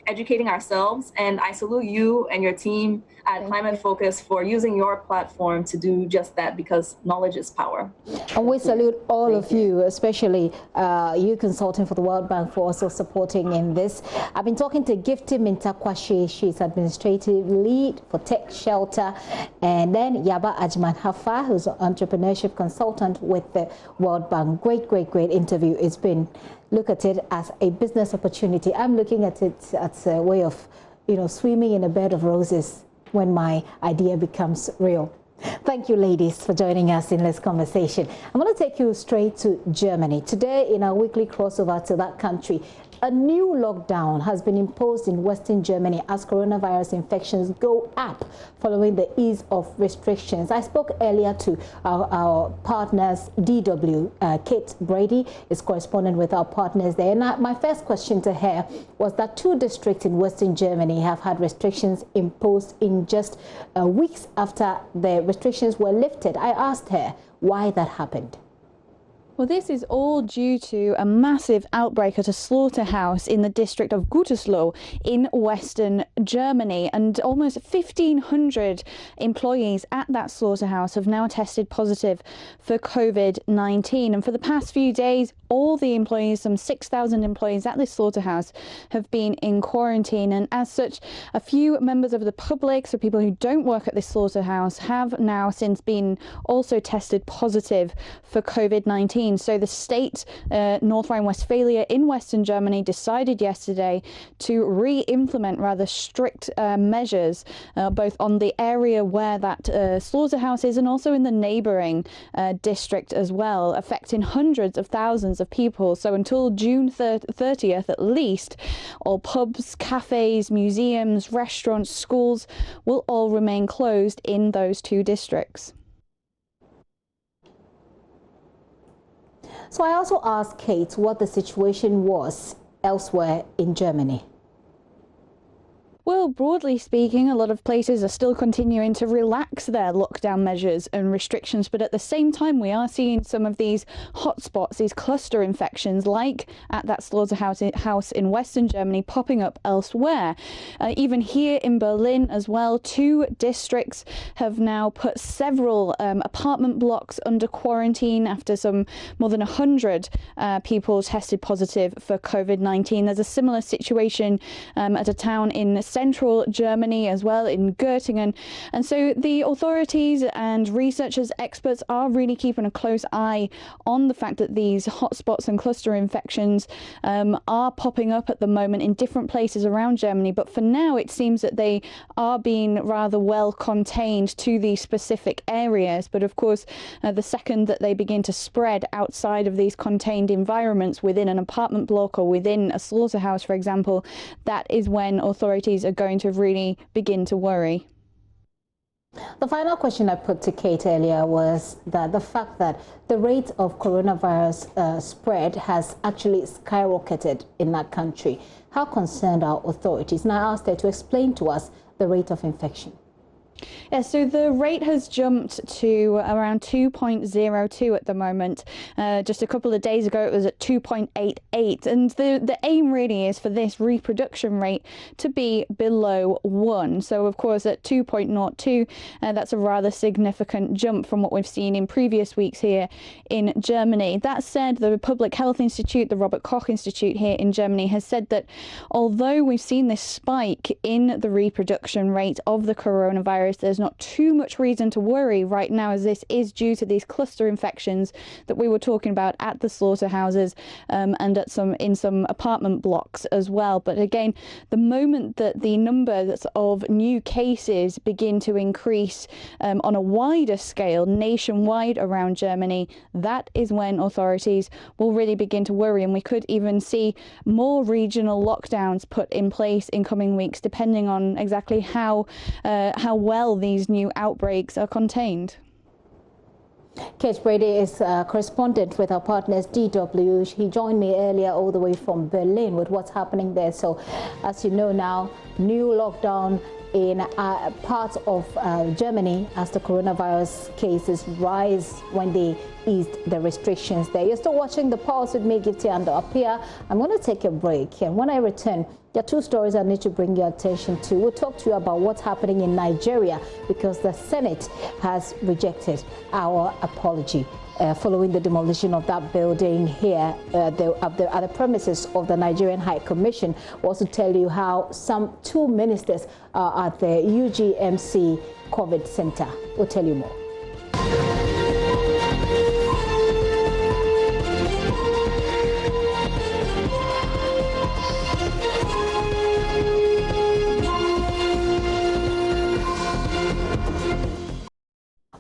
educating ourselves. And I salute you and your team at Climate Focus for using your platform to do just that, because knowledge is power. And we salute all of you, especially you consulting for the World Bank, for also supporting in this. I've been talking to Gifty Mintakwashe. She's administrative lead for Tech Shelter. And then Yaba Ajman Hafa, who's an entrepreneurship consultant with the World Bank. Great, great, great interview. It's been, look at it as a business opportunity. I'm looking at it as a way of, swimming in a bed of roses when my idea becomes real. Thank you, ladies, for joining us in this conversation. I'm going to take you straight to Germany. Today, in our weekly crossover to that country, a new lockdown has been imposed in Western Germany as coronavirus infections go up following the ease of restrictions. I spoke earlier to our partners, DW. Kate Brady is correspondent with our partners there. And my first question to her was that 2 districts in Western Germany have had restrictions imposed in just weeks after the restrictions were lifted. I asked her why that happened. Well, this is all due to a massive outbreak at a slaughterhouse in the district of Gütersloh in Western Germany. And almost 1,500 employees at that slaughterhouse have now tested positive for COVID-19. And for the past few days, all the employees, some 6,000 employees at this slaughterhouse, have been in quarantine. And as such, a few members of the public, so people who don't work at this slaughterhouse, have now since been also tested positive for COVID-19. COVID-19. So the state, North Rhine-Westphalia in Western Germany, decided yesterday to re-implement rather strict measures, both on the area where that slaughterhouse is and also in the neighbouring district as well, affecting hundreds of thousands of people. So until June 30th at least, all pubs, cafes, museums, restaurants, schools will all remain closed in those two districts. So I also asked Kate what the situation was elsewhere in Germany. Well, broadly speaking, a lot of places are still continuing to relax their lockdown measures and restrictions, but at the same time we are seeing some of these hotspots, these cluster infections, like at that slaughterhouse in Western Germany, popping up elsewhere. Even here in Berlin as well, 2 districts have now put several apartment blocks under quarantine after some more than 100 people tested positive for COVID-19. There's a similar situation at a town in central Germany as well, in Göttingen. And so the authorities and researchers, experts are really keeping a close eye on the fact that these hotspots and cluster infections are popping up at the moment in different places around Germany. But for now, it seems that they are being rather well contained to these specific areas. But of course, the second that they begin to spread outside of these contained environments within an apartment block or within a slaughterhouse, for example, that is when authorities are going to really begin to worry. The final question I put to Kate earlier was that the fact that the rate of coronavirus spread has actually skyrocketed in that country. How concerned are authorities? And I asked her to explain to us the rate of infection. Yeah, so the rate has jumped to around 2.02 at the moment. Just a couple of days ago, it was at 2.88. And the aim really is for this reproduction rate to be below 1. So, of course, at 2.02, that's a rather significant jump from what we've seen in previous weeks here in Germany. That said, the Public Health Institute, the Robert Koch Institute here in Germany, has said that although we've seen this spike in the reproduction rate of the coronavirus, there's not too much reason to worry right now, as this is due to these cluster infections that we were talking about at the slaughterhouses and at in some apartment blocks as well. But again, the moment that the numbers of new cases begin to increase on a wider scale nationwide around Germany, that is when authorities will really begin to worry, and we could even see more regional lockdowns put in place in coming weeks, depending on exactly how well these new outbreaks are contained. Kate Brady is correspondent with our partners DW. He joined me earlier all the way from Berlin with what's happening there. So, as you know now, new lockdown in parts of Germany as the coronavirus cases rise when they eased the restrictions there. You're still watching The Pulse with me, Gifty and Apia. I'm going to take a break, and when I return, there are 2 stories I need to bring your attention to. We'll talk to you about what's happening in Nigeria because the Senate has rejected our apology following the demolition of that building here at the premises of the Nigerian High Commission. We'll also tell you how some 2 ministers are at the UGMC COVID Center. We'll tell you more.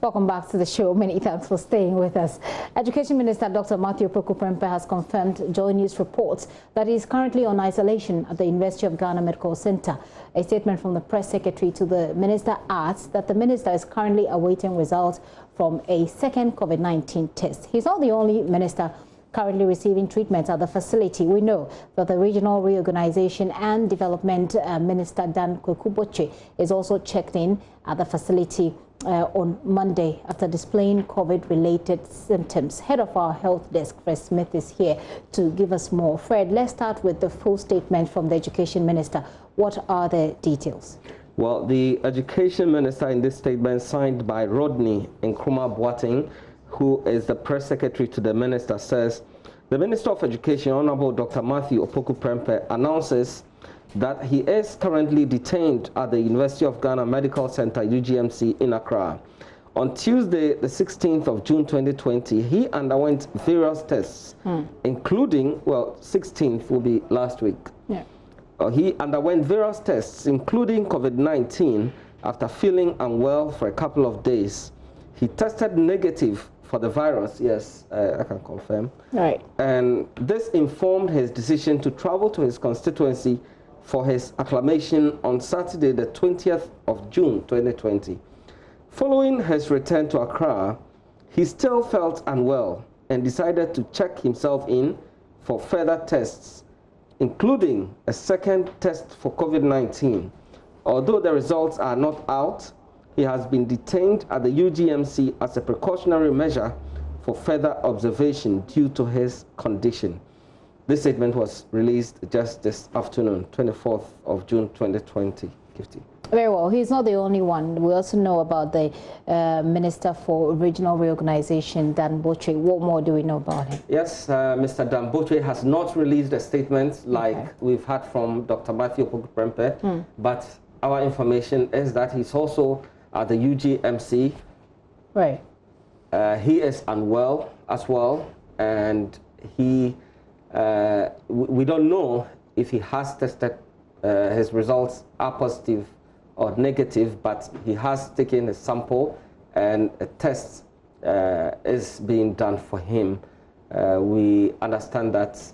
Welcome back to the show. Many thanks for staying with us. Education Minister Dr. Matthew Opoku-Prempeh has confirmed JoyNews reports that he is currently on isolation at the University of Ghana Medical Center. A statement from the press secretary to the minister adds that the minister is currently awaiting results from a second COVID-19 test. He's not the only minister currently receiving treatment at the facility. We know that the Regional Reorganization and Development Minister Dan Kwekuboche is also checked in at the facility on Monday after displaying COVID-related symptoms. Head of our health desk, Fred Smith, is here to give us more. Fred, let's start with the full statement from the Education Minister. What are the details? Well, the Education Minister in this statement, signed by Rodney Nkrumah Boateng, who is the press secretary to the minister, says the Minister of Education, Honorable Dr. Matthew Opoku-Prempeh, announces that he is currently detained at the University of Ghana Medical Center, UGMC, in Accra. On Tuesday, the 16th of June 2020, he underwent various tests, including, well, 16th will be last week. Yeah. He underwent various tests, including COVID-19, after feeling unwell for a couple of days. He tested negative for the virus, yes, I can confirm. Right. And this informed his decision to travel to his constituency for his acclamation on Saturday, the 20th of June 2020. Following his return to Accra, he still felt unwell and decided to check himself in for further tests, including a second test for COVID-19. Although the results are not out, he has been detained at the UGMC as a precautionary measure for further observation due to his condition. This statement was released just this afternoon, 24th of June 2020. Very well. He's not the only one. We also know about the Minister for Regional Reorganization, Dan Botwe. What more do we know about him? Yes, Mr. Dan Botwe has not released a statement like we've had from Dr. Matthew Opoku-Prempeh, but our information is that he's also at the UGMC. Right. He is unwell as well, and he we don't know if he has tested. His results are positive or negative, but he has taken a sample and a test is being done for him. We understand that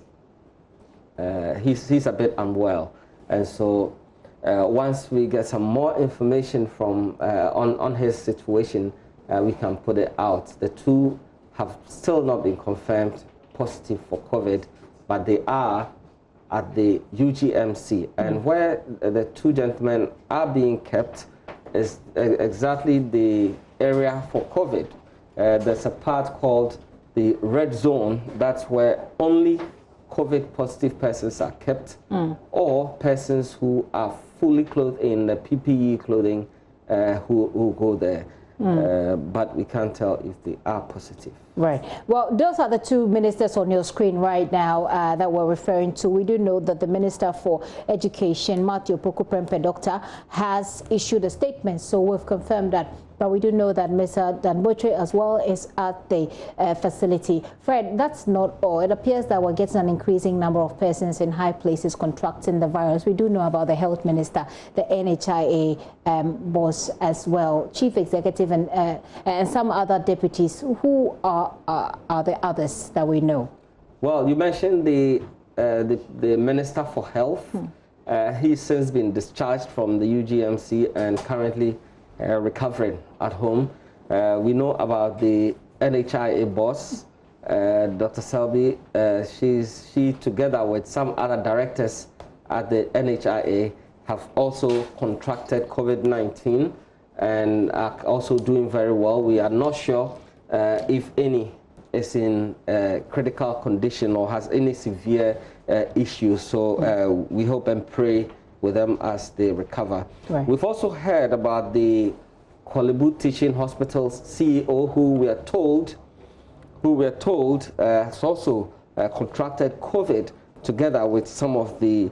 he's a bit unwell, and so once we get some more information from on his situation, we can put it out. The two have still not been confirmed positive for COVID, but they are at the UGMC, and where the two gentlemen are being kept is exactly the area for COVID. There's a part called the red zone. That's where only COVID positive persons are kept, or persons who are fully clothed in the PPE clothing who go there. But we can't tell if they are positive. Right. Well, those are the two ministers on your screen right now that we're referring to. We do know that the Minister for Education, Matthew Opoku-Prempeh, Doctor, has issued a statement. So we've confirmed that. But we do know that Mr. Dan Botwe as well is at the facility. Fred, that's not all. It appears that we're getting an increasing number of persons in high places contracting the virus. We do know about the Health Minister, the NHIA boss as well, Chief Executive and some other deputies. Who are the others that we know? Well, you mentioned the Minister for Health. He's since been discharged from the UGMC and currently recovering at home. We know about the NHIA boss, Dr. Selby. She together with some other directors at the NHIA have also contracted COVID-19 and are also doing very well. We are not sure if any is in critical condition or has any severe issues. So we hope and pray with them as they recover. Right. We've also heard about the Kolebu Teaching Hospital's CEO, who we are told has also contracted COVID together with some of the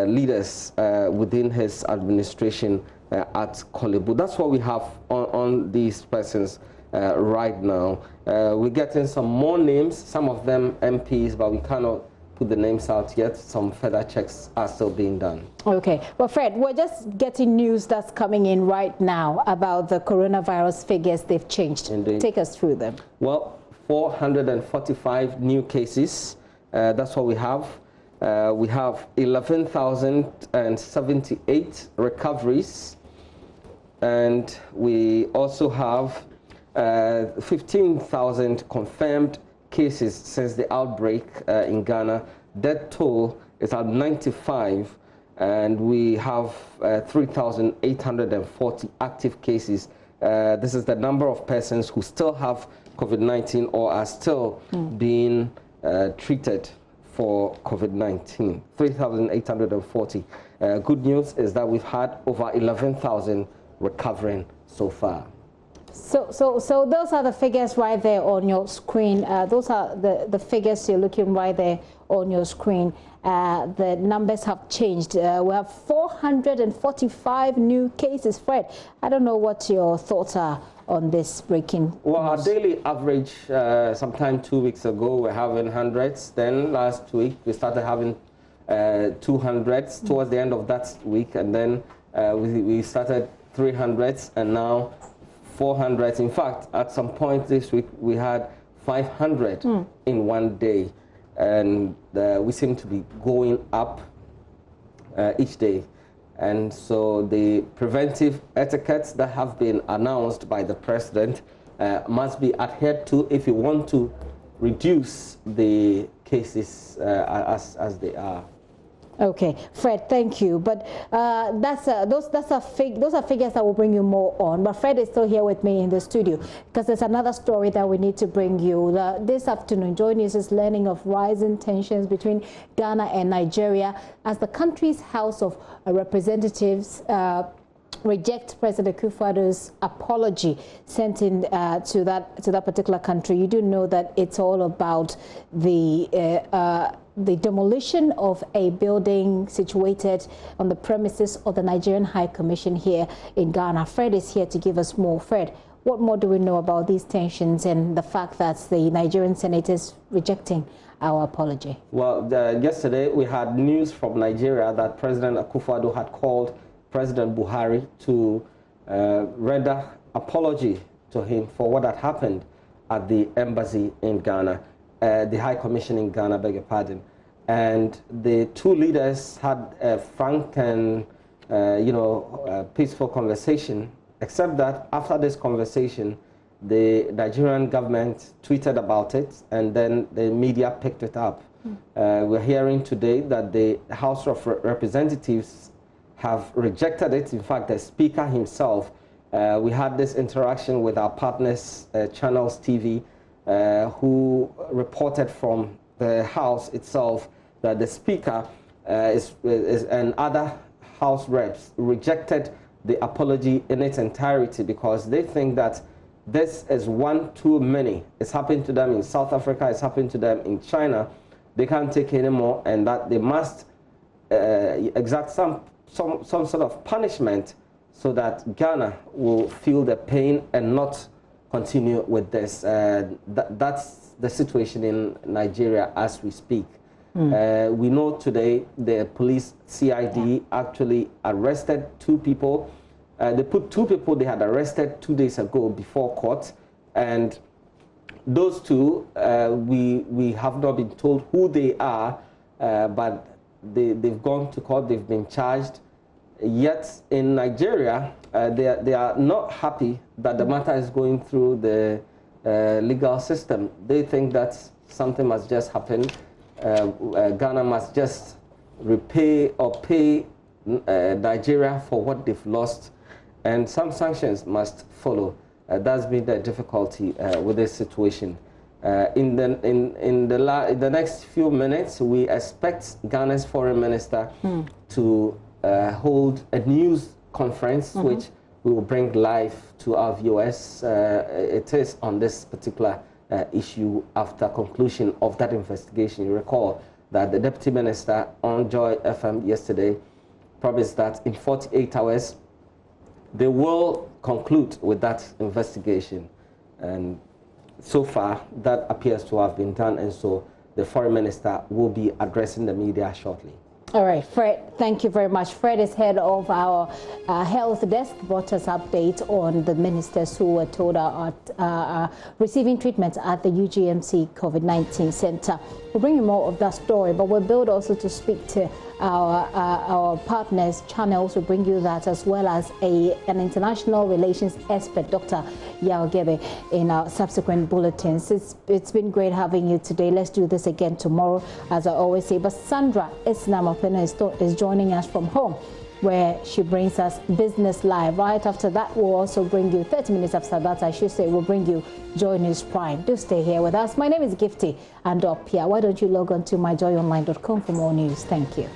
leaders within his administration at Kolebu. That's what we have on these persons right now. We're getting some more names, some of them MPs, but we cannot put the names out yet. Some further checks are still being done. Okay. Well, Fred, we're just getting news that's coming in right now about the coronavirus figures. They've changed. Indeed. Take us through them. Well, 445 new cases. That's what we have. We have 11,078 recoveries. And we also have 15,000 confirmed cases since the outbreak in Ghana. Death toll is at 95, and we have 3,840 active cases. This is the number of persons who still have COVID-19 or are still being treated for COVID-19. 3,840. Good news is that we've had over 11,000 recovering so far. So those are the figures right there on your screen. Those are the figures you're looking right there on your screen. The numbers have changed. We have 445 new cases. Fred, I don't know what your thoughts are on this breaking Well, news? our daily average, sometime 2 weeks ago, we're having hundreds. Then last week, we started having 200s towards the end of that week. And then we started 300s and now 400s. In fact, at some point this week, we had 500 in one day. And we seem to be going up each day. And so the preventive etiquettes that have been announced by the president must be adhered to if you want to reduce the cases as they are. Okay, Fred, thank you. But those are figures that will bring you more on. But Fred is still here with me in the studio because there's another story that we need to bring you. This afternoon, Joy News is learning of rising tensions between Ghana and Nigeria as the country's House of Representatives reject President Akufo-Addo's apology sent in to that particular country. You do know that it's all about the demolition of a building situated on the premises of the Nigerian High Commission here in Ghana. Fred is here to give us more. Fred, what more do we know about these tensions and the fact that the Nigerian Senate is rejecting our apology? Well, yesterday we had news from Nigeria that President Akufo-Addo had called President Buhari to render apology to him for what had happened at the embassy in Ghana. The High Commission in Ghana, beg your pardon. And the two leaders had a frank and, peaceful conversation, except that after this conversation, the Nigerian government tweeted about it, and then the media picked it up. We're hearing today that the House of Representatives have rejected it. In fact, the Speaker himself, we had this interaction with our partners, Channels TV, who reported from the House itself that the Speaker and other House reps rejected the apology in its entirety because they think that this is one too many. It's happened to them in South Africa, it's happened to them in China. They can't take anymore, and that they must exact some sort of punishment so that Ghana will feel the pain and not continue with this. That's the situation in Nigeria as we speak. We know today the police CID actually arrested 2 people. They put 2 people they had arrested 2 days ago before court, and those 2 we have not been told who they are, but they've gone to court, they've been charged. Yet in Nigeria, they are not happy that the matter is going through the legal system. They think that something must just happen. Ghana must just repay or pay Nigeria for what they've lost, and some sanctions must follow. That's been the difficulty with this situation. In the next few minutes, we expect Ghana's foreign minister to hold a news conference, which we will bring live to our viewers. It is on this particular issue after conclusion of that investigation. You recall that the Deputy Minister on Joy FM yesterday promised that in 48 hours they will conclude with that investigation. And so far, that appears to have been done, and so the Foreign Minister will be addressing the media shortly. All right, Fred, thank you very much. Fred is head of our health desk, brought us update on the ministers who were told are receiving treatment at the UGMC COVID-19 Center. We'll bring you more of that story, but we'll build also to speak to our partners, Channels. Will bring you that, as well as an international relations expert, Dr. Yao Gebe, in our subsequent bulletins. It's been great having you today. Let's do this again tomorrow, as I always say. But Sandra Islamapena is joining us from home, where she brings us Business Live. Right after that, we'll also bring you, 30 minutes after that, I should say, we'll bring you Joy News Prime. Do stay here with us. My name is Gifty Andopia. Why don't you log on to myjoyonline.com for more news? Thank you.